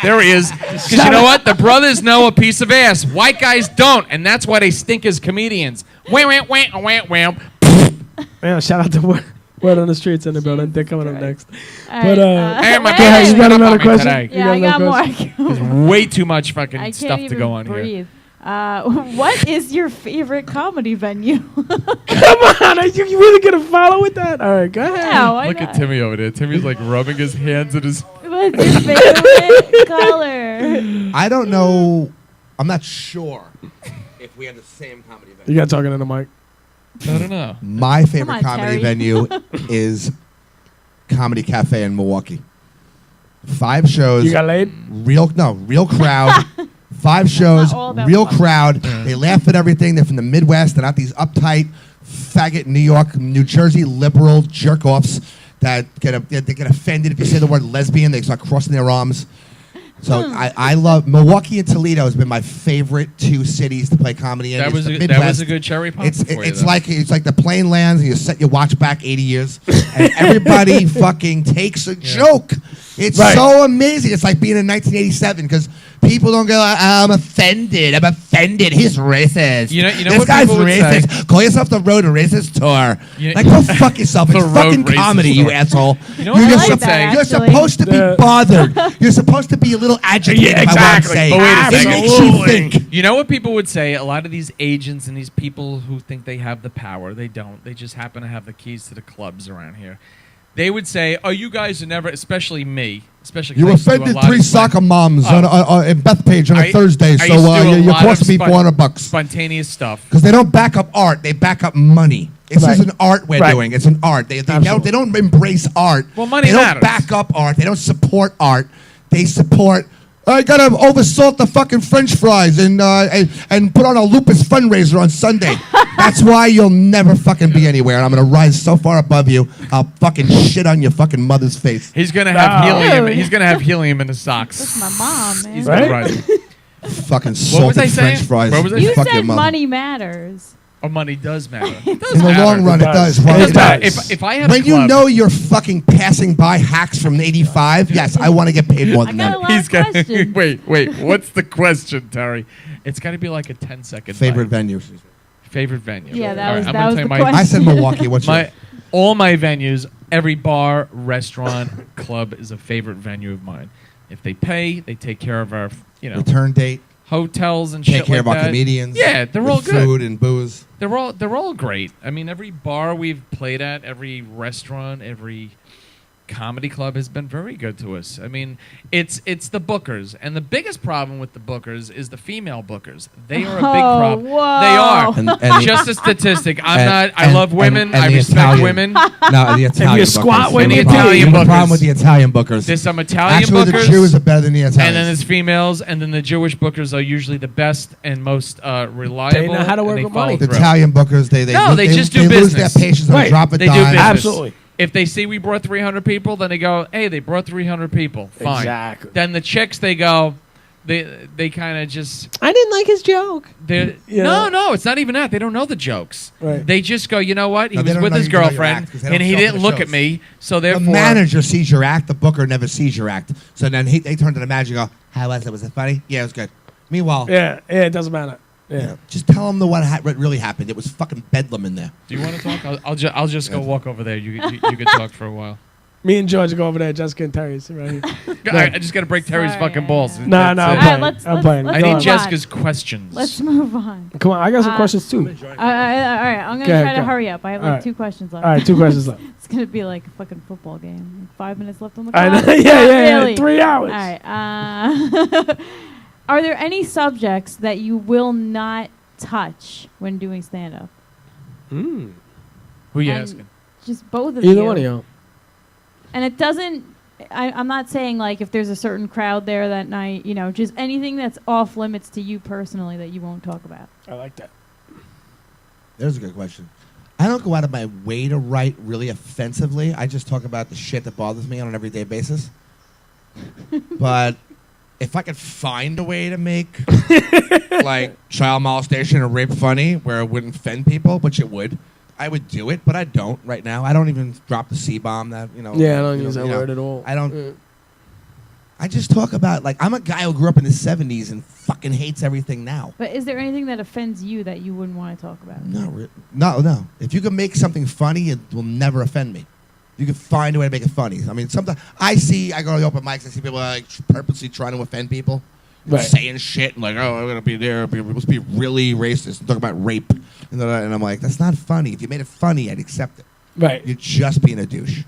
There he is. Because you know what? The brothers know a piece of ass. White guys don't, and that's why they stink as comedians. Wham, wham, wham, wham, wham. Man, shout out to Word on the Streets in the building. They're coming up next. All But right, Hey, my go ahead, parents you got beat up another on me question? today. Yeah, I got question? more. There's way too much fucking I can't stuff even to go on here. breathe. What is your favorite comedy venue? Come on, are you really gonna follow with that? All right, go ahead. Yeah, why Look not? at Timmy over there. Timmy's like rubbing his hands at his. What's your favorite color? I don't know. I'm not sure if we have the same comedy venue. You got talking in the mic. I don't know. My favorite on, comedy Terry. venue is Comedy Cafe in Milwaukee. 5 shows. You got laid? real crowd. 5 shows, all that real fun. crowd. They laugh at everything. They're from the Midwest. They're not these uptight, faggot New York, New Jersey liberal jerk offs that get offended if you say the word lesbian. They start crossing their arms. So I love Milwaukee and Toledo has been my favorite 2 cities to play comedy in. That It's was the a Midwest. good cherry pop. It's for you, it's though. like the plane lands and you set your watch back 80 years and everybody fucking takes a joke. It's Right. so amazing. It's like being in 1987 because people don't go, I'm offended. I'm offended. He's racist. You know this what guy's people would racist. say? Call yourself the Road to Racist Tour. You- Like, go fuck yourself. The It's Road fucking Racist comedy, Tour. you asshole. You know what You're I just like that, you're actually. supposed to be bothered. You're supposed to be a little agitated Yeah, by what I'm exactly. saying. But wait a It second. makes you think. You know what people would say? A lot of these agents and these people who think they have the power, they don't. They just happen to have the keys to the clubs around here. They would say, "Oh, you guys are never," especially me, especially 'cause You I used to do a offended lot 3 of soccer moms Oh. in Bethpage on a I- Thursday, I so used to do a you're lot of costing me $400. spontaneous stuff. Because they don't back up art, they back up money. This Right. is an art we're Right. doing. It's an art. They don't embrace art. Well, money They don't matters. back up art. They don't support art. They support. I gotta oversalt the fucking French fries and put on a lupus fundraiser on Sunday. That's why you'll never fucking be anywhere. And I'm gonna rise so far above you, I'll fucking shit on your fucking mother's face. He's gonna have No. helium. Dude. He's gonna have helium in his socks. That's my mom, man. He's Right? gonna rise. Fucking What was I salted saying? French fries. What was I You Fuck your said mother. money matters. Oh, money does matter. It does In the matter. long run, it does. Well, It It does matter. does. If I had when a you club, know you're fucking passing by hacks from '85, yes, I want to get paid more I than got a that. lot of got questions. wait. What's the question, Terry? It's got to be like a 10-second Favorite bite. venue? Favorite venue. Yeah, that All was- I'm that gonna was tell you the my- question. I said Milwaukee. What's My yours? all my venues, every bar, restaurant, club is a favorite venue of mine. If they pay, they take care of our, Return date. hotels and Take shit care like of our that. comedians. Yeah, they're with all good. Food and booze. They're all great. I mean, every bar we've played at, every restaurant, every comedy club has been very good to us. I mean, it's the bookers, and the biggest problem with the bookers is the female bookers. They are a big Oh, problem. whoa. They are. And Just a statistic. I'm and- not. I and- love women. and I the respect Italian. women. No, the Italian you squat bookers. with the You have a problem- Italian you have a problem bookers. with the Italian bookers. There's some Italian Actually, bookers. the Jews are better than the Italians. And then there's females, and then the Jewish bookers are usually the best and most reliable. They know how to and work they with follow money. the through. Italian bookers, they No, they just do lose their business. patience and Right. drop a They do dime. business. Absolutely. If they see we brought 300 people, then they go, "Hey, they brought 300 people." Fine. Exactly. Then the chicks, they go, they kind of just I didn't like his joke. they You no, know? no, it's not even that. They don't know the jokes. Right. They just go, you know what? He No, they was don't with know his you know your girlfriend, act 'cause they don't and he show up didn't at the look at shows. me. So The therefore, manager sees your act. The booker never sees your act. So then they turn to the manager and go, "How was it? Was it funny? Yeah, it was good." Meanwhile, Yeah, it doesn't matter. Yeah. just tell them what really happened. It was fucking bedlam in there. do you want to talk? I'll just go walk over there. You can talk for a while. Me and George go over there. Jessica and Terry sit right here. I just got to break Terry's Sorry, fucking yeah, balls. yeah. No, That's no, it. I'm All right, playing. let's- I'm let's- playing. let's I Go need on. move Jessica's questions. Let's move on. Come on, I got some Uh, questions too. All right, I'm Go gonna ahead, try to go. hurry up. I have All like right. 2 questions left. All right, 2 questions left. It's gonna be like a fucking football game. Like 5 minutes left on the I clock. know. Not Yeah, really. 3 hours. All right. Are there any subjects that you will not touch when doing stand-up? Mm. Who you And asking? Just both of you. Either one of y'all. And it doesn't. I'm not saying like if there's a certain crowd there that night, just anything that's off limits to you personally that you won't talk about. I like that. There's a good question. I don't go out of my way to write really offensively. I just talk about the shit that bothers me on an everyday basis. But if I could find a way to make like child molestation or rape funny where it wouldn't offend people, which it would, I would do it. But I don't right now. I don't even drop the C-bomb that, Yeah, I don't you use know, that you know, word at all. I don't. I just talk about, like, I'm a guy who grew up in the 70s and fucking hates everything now. But is there anything that offends you that you wouldn't want to talk about? No. If you can make something funny, it will never offend me. You can find a way to make it funny. I mean, sometimes I go to the open mics, I see people like purposely trying to offend people. Right. Saying shit and like, oh, I'm going to be there. We're supposed to be really racist and talk about rape. And I'm like, that's not funny. If you made it funny, I'd accept it. Right. You're just being a douche.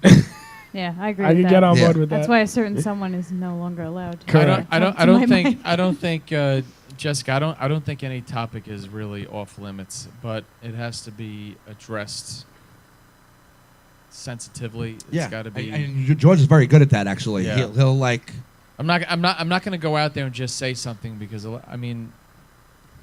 Yeah, I agree. I with can that. get on Yeah. board with That's that. why a certain someone is no longer allowed. To Correct. I talk to don't my think mic. I don't think Jessica. I don't think any topic is really off limits, but it has to be addressed sensitively. It's got to be. And George is very good at that, actually. Yeah. He'll like. I'm not going to go out there and just say something because I mean,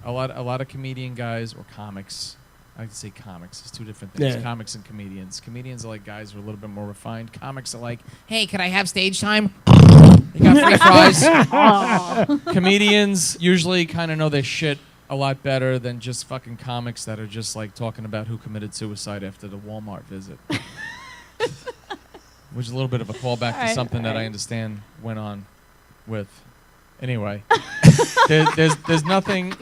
a lot of comedian guys or comics. I like to say comics. It's 2 different things. Yeah. Comics and comedians. Comedians are like guys who are a little bit more refined. Comics are like, hey, could I have stage time? You got free fries. Comedians usually kind of know their shit a lot better than just fucking comics that are just like talking about who committed suicide after the Walmart visit. which is a little bit of a callback to Alright, something that I alright. understand went on with. Anyway, there's nothing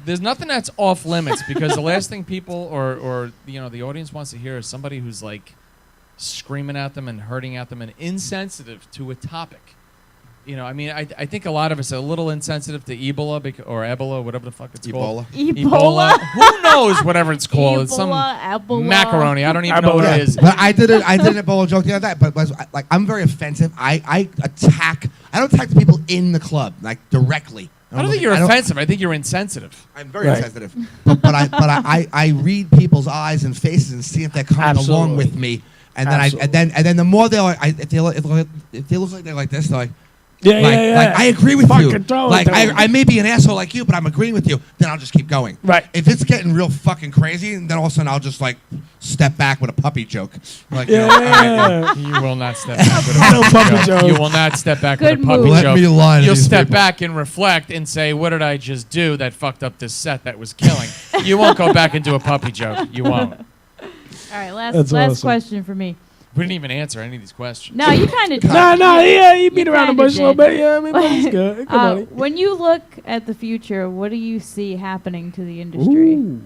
that's off limits because the last thing people or the audience wants to hear is somebody who's like screaming at them and hurting at them and insensitive to a topic. I mean, I think a lot of us are a little insensitive to Ebola or Ebola, whatever the fuck it's called. Ebola? Who knows whatever it's called? It's some Ebola. macaroni. I don't even know what it is. But I did an Ebola joke the other day. But like, I'm very offensive. I don't attack the people in the club like directly. I don't think you're offensive. I think you're insensitive. I'm very insensitive. But I read people's eyes and faces and see if they're coming along with me. And then the more if they look like they're like this, they're like. Yeah. Like, I agree with you. Like, I I may be an asshole like you, but I'm agreeing with you. Then I'll just keep going. Right. If it's getting real fucking crazy, then all of a sudden I'll just like step back with a puppy joke. Like, Yeah. all right, You will not step back with a puppy joke. You will not step back Good with a puppy move. Let joke. me lie to You'll these step people. back and reflect and say, what did I just do that fucked up this set that was killing? You won't go back and do a puppy joke. You won't. All right, That's last awesome. question for me. We didn't even answer any of these questions. No, you kind of Yeah, you beat around the kinda bush a little did. bit. Yeah, I mean, but it's good. Good money. When you look at the future, what do you see happening to the industry? Ooh.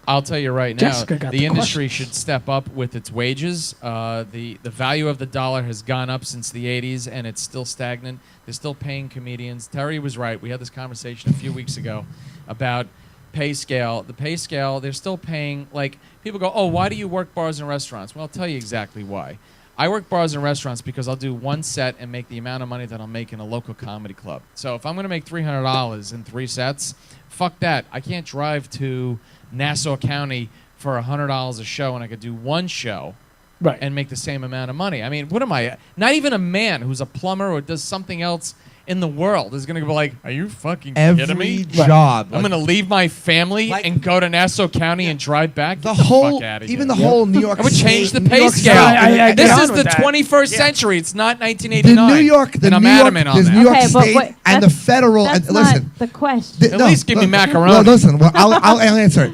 I'll tell you right now, Jessica got the the industry should step up with its wages. The value of the dollar has gone up since the 80s, and it's still stagnant. They're still paying comedians. Terry was right. We had this conversation a few weeks ago about pay scale. The pay scale, they're still paying, like, people go, oh, why do you work bars and restaurants? Well, I'll tell you exactly why. I work bars and restaurants because I'll do one set and make the amount of money that I'll make in a local comedy club. So if I'm going to make $300 in 3 sets, fuck that. I can't drive to Nassau County for $100 a show, and I could do one show Right. and make the same amount of money. I mean, what am I? Not even a man who's a plumber or does something else in the world is going to be like, are you fucking kidding me? Every job. I'm going to leave my family and go to Nassau County and drive back? The Get whole, fuck outta even here. the whole New York. I would change the State- pay New York scale. State- I This get is on the with that. 21st century. It's not 1989. The New York, and I'm adamant on there's that. New York Okay, but State what- and the that's- federal. That's And listen, not the question. At least give me macaroni. No, listen. Well, I'll answer it.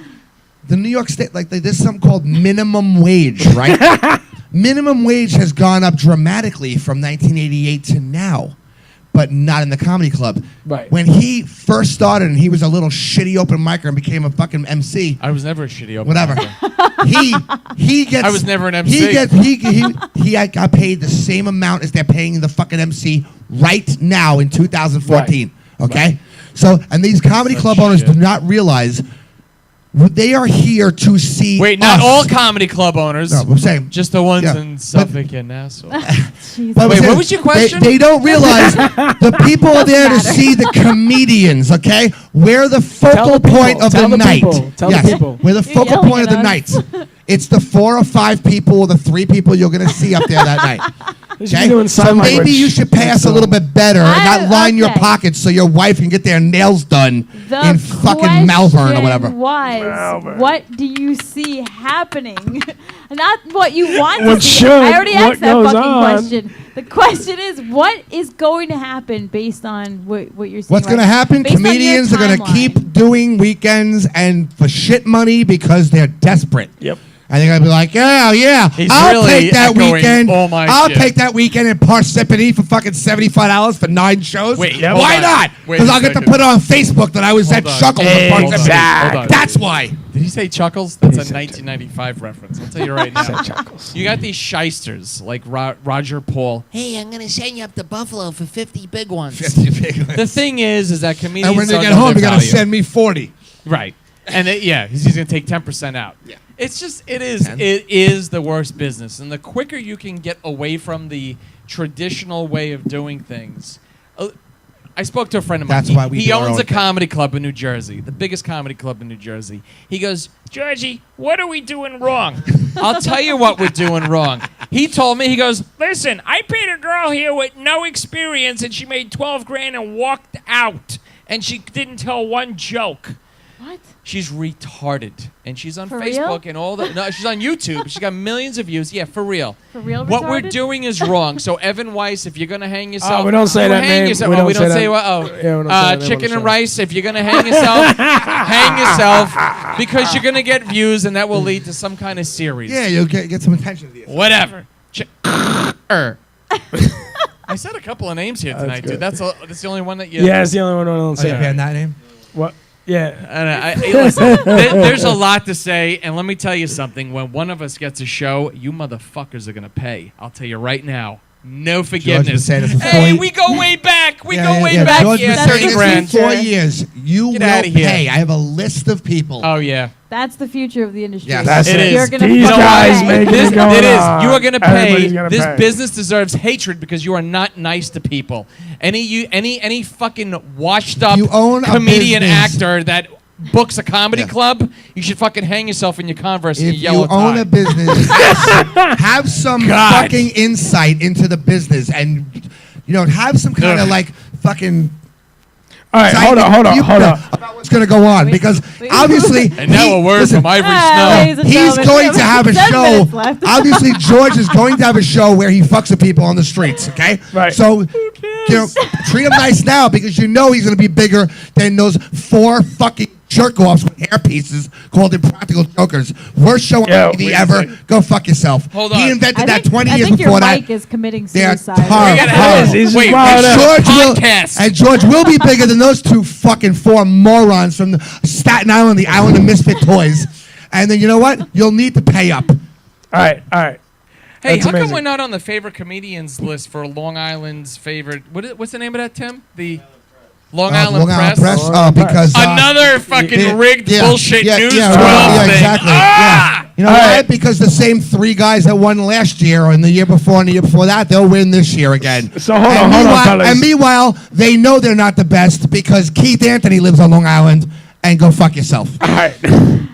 The New York State, like, there's something called minimum wage, right? Minimum wage has gone up dramatically from 1988 to now, but not in the comedy club. Right. When he first started and he was a little shitty open micer and became a fucking MC, I was never a shitty open whatever. micer. he gets. I was never an MC. He got paid the same amount as they're paying the fucking MC right now in 2014. Okay, so and these comedy Such club owners shit. do not realize they are here to see. Wait, not us. all comedy club owners. No, I'm saying Just the ones Yeah, in but- Suffolk and Nassau. Jeez. But I'm Wait, saying what was your question? They don't realize the people are there to matter. see the comedians, okay? We're the focal the people. point of Tell the the night. people. Tell the Yes, people. we're the You're focal yelling point of the at night. It's the 4 or 5 people or the 3 people you're going to see up there that night. They should be Okay? doing So sign maybe language. you should pay us a little bit better and not line your Okay. pockets so your wife can get their nails done The in fucking Malvern or whatever. Was what do you see happening? Not what you want What to see. should, I already what asked that goes fucking on. question. The question is, what is going to happen based on what you're seeing? What's going to right now? happen? Based on your Comedians are going to timeline. keep doing weekends and for shit money because they're desperate. Yep. And they're going to be like, yeah, He's I'll really take that echoing weekend. all my I'll shit. take that weekend in Parsippany for fucking $75 for 9 shows. Wait, Yep. hold Why on. not? Wait Because a I'll get to second. put it on Facebook that I was at Hold on. Chuckles in Hold on. Parsippany. Hold on. That's why. Did he say Chuckles? That's He a said 1995 reference. I'll tell you right now. Chuckles. You got these shysters like Roger Paul. Hey, I'm gonna send you up to Buffalo for 50 big ones. The thing is that comedians And when they don't get know home, their you got to value. send me 40. Right. And he's going to take 10% out. Yeah. It's just, it is the worst business. And the quicker you can get away from the traditional way of doing things. I spoke to a friend of mine. That's why we He do our owns own a thing. comedy club in New Jersey, the biggest comedy club in New Jersey. He goes, Georgie, what are we doing wrong? I'll tell you what we're doing wrong. He told me, he goes, listen, I paid a girl here with no experience and she made 12 grand and walked out. And she didn't tell one joke. What? She's retarded, and she's on For Facebook real? and all the. No, she's on YouTube. She's got millions of views. Yeah, for real. For real? What we're retarded? doing is wrong. So Evan Weiss, if you're gonna hang yourself, we don't say you that hang name. Yourself. We Oh, don't we say don't that. say what. Oh, Yeah, we don't say that name on chicken the and show. rice. If you're gonna hang yourself, hang yourself, because you're gonna get views, and that will lead to some kind of series. Yeah, you'll get some attention to you. Whatever. I said a couple of names here tonight, good. dude. That's the only one that you. Yeah, it's the only one I don't Oh, say. you had that name? What? Yeah. Listen, there's a lot to say, and let me tell you something. When one of us gets a show, you motherfuckers are gonna pay. I'll tell you right now. No forgiveness. Hey, we go way back. We go way back. George Yeah, been saying 30 this grand. for 4 years. You Get will outta here. pay. I have a list of people. Oh yeah. That's the future of the industry. Yes. That's It it. is. You're gonna These fucking guys pay. make This, it going it is. on. You are going to pay. Everybody's gonna This pay. business deserves hatred because you are not nice to people. Any fucking washed up You own a comedian business. actor that books a comedy Yeah. club, you should fucking hang yourself in your Converse and If your yellow you own tie. a business, have some God. fucking insight into the business, and have some kind of Ugh. like fucking. All right, hold on. About what's going to go on because obviously. And now a word from Ivory ladies Snow. and He's gentlemen, going to have a 10 show. minutes left. Obviously, George is going to have a show where he fucks with people on the streets. Okay, Right. So, treat him nice now because he's going to be bigger than those 4 fucking jerk-offs with hair pieces called Impractical Jokers. Worst show Yo, on TV wait a ever. second. Go fuck yourself. Hold He on. invented I that think, 20 I years think your before mic that. is committing They're suicide. horrible. We gotta It have is. He's just wait, wild and out. George George will be bigger than those 2 fucking 4 morons from the Staten Island, the island of misfit toys. And then you know what? You'll need to pay up. All right. Hey, That's how come amazing. we're not on the favorite comedians list for Long Island's favorite? What's the name of that, Tim? The Long Island Long Island Press. Press. Because Another fucking rigged bullshit news 12 yeah, thing. exactly. Ah! Yeah. You know why? Because the same 3 guys that won last year and the year before and the year before that, they'll win this year again. So hold on, fellas. And meanwhile, they know they're not the best because Keith Anthony lives on Long Island. And go fuck yourself. All right.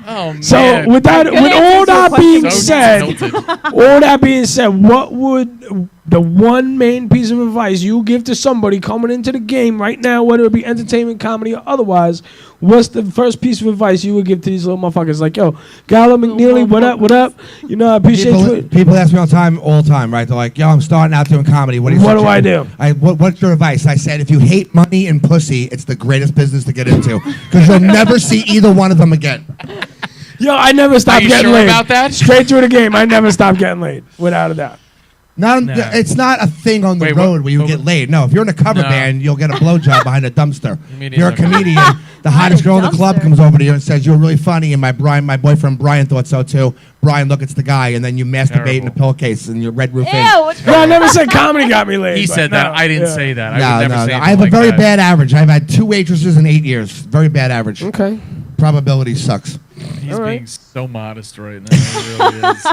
Oh man. So with all that being said, tilted. all that being said, what would the one main piece of advice you give to somebody coming into the game right now, whether it be entertainment, comedy, or otherwise? What's the first piece of advice you would give to these little motherfuckers? Like, yo, Gallo, McNeely, what up, what up? I appreciate you. People ask me all the time, right? They're like, yo, I'm starting out doing comedy. What do I do? What's your advice? I said, if you hate money and pussy, it's the greatest business to get into because you'll never see either one of them again. Yo, I never stopped you getting sure laid. about that? Straight through the game, I never stopped getting laid, without a doubt. It's not a thing on the Wait, road where you get laid. No, if you're in a cover No. band, you'll get a blowjob behind a dumpster. mean If you're a it's a- comedian, the hottest girl in the club dumpster? comes over to you and says, you're really funny, and my boyfriend Brian thought so too. Brian, look, it's the guy, and then you masturbate in a pillowcase and your red roof in. Ew, what's No, I never said comedy got me laid. He but said that. no, I didn't yeah. say that. I No, would never no, say no. anything I have a like very that. bad average. I've had 2 waitresses in 8 years. Very bad average. Okay. Probability sucks. He's All right. being so modest right now. He really is.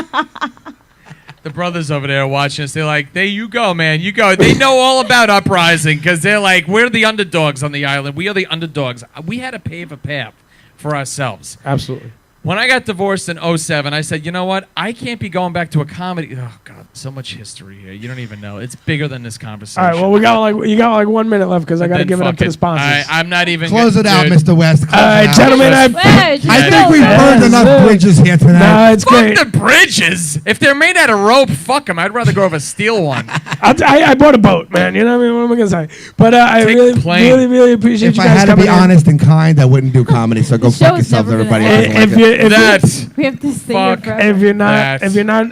The brothers over there watching us, they're like, there you go, man. You go. They know all about Uprising because they're like, we're the underdogs on the island. We are the underdogs. We had to pave a path for ourselves. Absolutely. When I got divorced in 2007, I said, you know what? I can't be going back to a comedy. Oh, God, so much history here. You don't even know. It's bigger than this conversation. All right, well, you got like 1 minute left because I got to Then give it up fuck to the sponsors. All right, I'm not even Close it out, dude. Mr. West. Close All right, it out. gentlemen, Wait, I think we've Yeah, burned that's enough it. bridges here tonight. Nah, it's Fuck great. the bridges. If they're made out of rope, fuck them. I'd rather go over a steel one. I bought a boat, man. You know what I mean? What am I gonna say? But I Take really, the plane. really, really appreciate If you I guys had to coming be in. honest and kind, I wouldn't do comedy. So go The fuck show's yourselves, never gonna everybody. end. If you, That's We have to stay here Fuck. forever. if you're not, That's- if you're not,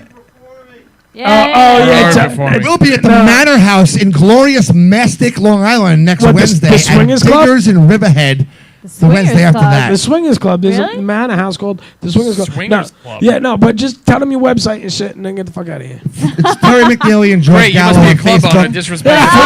Yeah. oh yeah, Hard tell- performing. We'll be at the Manor House in glorious Mastic, Long Island next What, the Wednesday. Swingers and Club? Diggers in Riverhead the Wednesday after Club. that. the Swingers Club. There's Really? a manor house called the Swingers Club. Swingers No, Club. Yeah, no, but just tell them your website and shit, and then get the fuck out of here. It's Terry McNeely and George great. You Gallo must be a on club owner. Facebook. Disrespectful.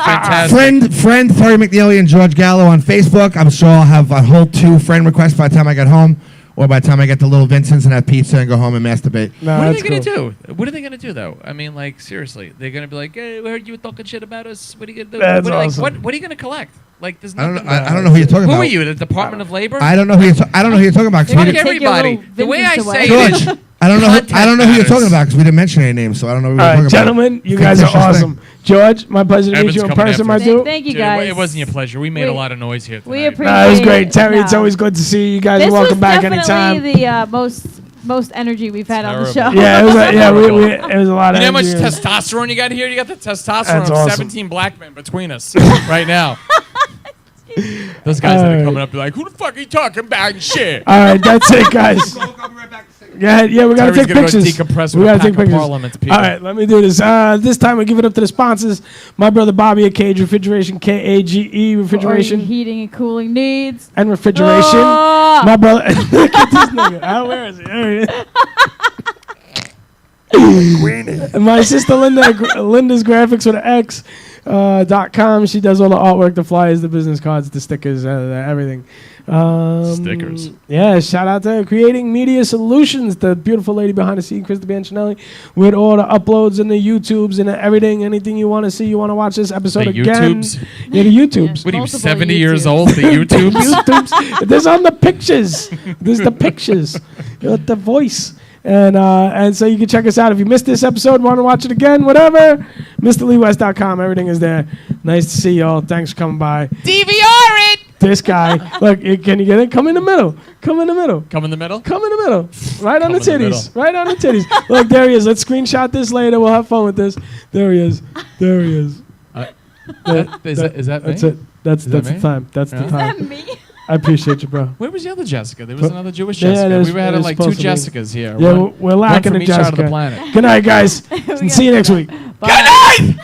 Fantastic. Friend Terry McNeely and George Gallo on Facebook. I'm sure I'll have a whole 2 friend requests by the time I get home, or by the time I get to Little Vincent's and have pizza and go home and masturbate. No, What are that's they going cool. to do? What are they going to do, though? I mean, like, seriously. They're going to be like, hey, we heard you were talking shit about us. What are you going to do? That's what, awesome. what are you going to collect? Like, there's I don't nothing. know. I don't know who you're talking Who about. are you, the Department of Labor? I don't know who you're. I don't know who you're talking about. 'cause we Fuck Take didn't- your everybody. little The way I Vincent's say away. it is, George, I don't know. I don't know who you're Content talking about matters. because we didn't mention any names, so I don't know who All you're right, talking gentlemen, you guys are Fictitious awesome. George, my pleasure to meet Evan's you in coming person, after my us. dude. Thank you Dude, guys. it wasn't your pleasure. We made a We- lot of noise here tonight. We appreciate Nah, it was great. Terry, it. it's always good to see you. You guys This are welcome was back definitely anytime. the most energy we've had on the show. Terrible. Yeah, it was it was a lot You of know how much energy. testosterone you got here? You got the testosterone That's of awesome. 17 black men between us right now. Those guys that are Alright. coming up be like, who the fuck are you talking about and shit? All right, that's it, guys. I'll be right back to say Go ahead. Yeah, we gotta Terry's take gonna pictures. Go decompress We with a gotta pack take of pictures. Parliaments, people. All right, let me do this. This time we give it up to the sponsors. My brother Bobby at Cage Refrigeration, KAGE Refrigeration. For your heating and cooling needs. And refrigeration. My brother. Look at this nigga. Where is he? There he is. And my sister Linda's Graphics with an X. .com. She does all the artwork, the flyers, the business cards, the stickers, everything. Stickers. Yeah, shout out to her. Creating Media Solutions, the beautiful lady behind the scene, Krista McNeely, with all the uploads and the YouTubes and everything. Anything you want to see, you want to watch this episode The again. YouTubes? Yeah, the YouTubes. What are you, Multiple 70 years YouTubes. old? The YouTubes? YouTubes. There's on the pictures. There's the pictures. With the voice. And so you can check us out. If you missed this episode, want to watch it again, whatever, MrLeeWest.com. Everything is there. Nice to see y'all. Thanks for coming by. DVR it! This guy. Look, can you get it? Come in the middle. Come in the middle. Come in the middle? Come in the middle. Right on the Come in the titties. Right on the titties. Look, there he is. Let's screenshot this later. We'll have fun with this. There he is. There he is. Is that me? That's it. That's that the me? time. That's the Yeah. time. Me? I appreciate you, bro. Where was the other Jessica? There was But- another Jewish Yeah, Jessica. there's- We had there's like two supposed to be. Jessicas here. Yeah, One we're lacking from a each side of Jessica. the planet. Good night, guys. We See you got- next week. Bye.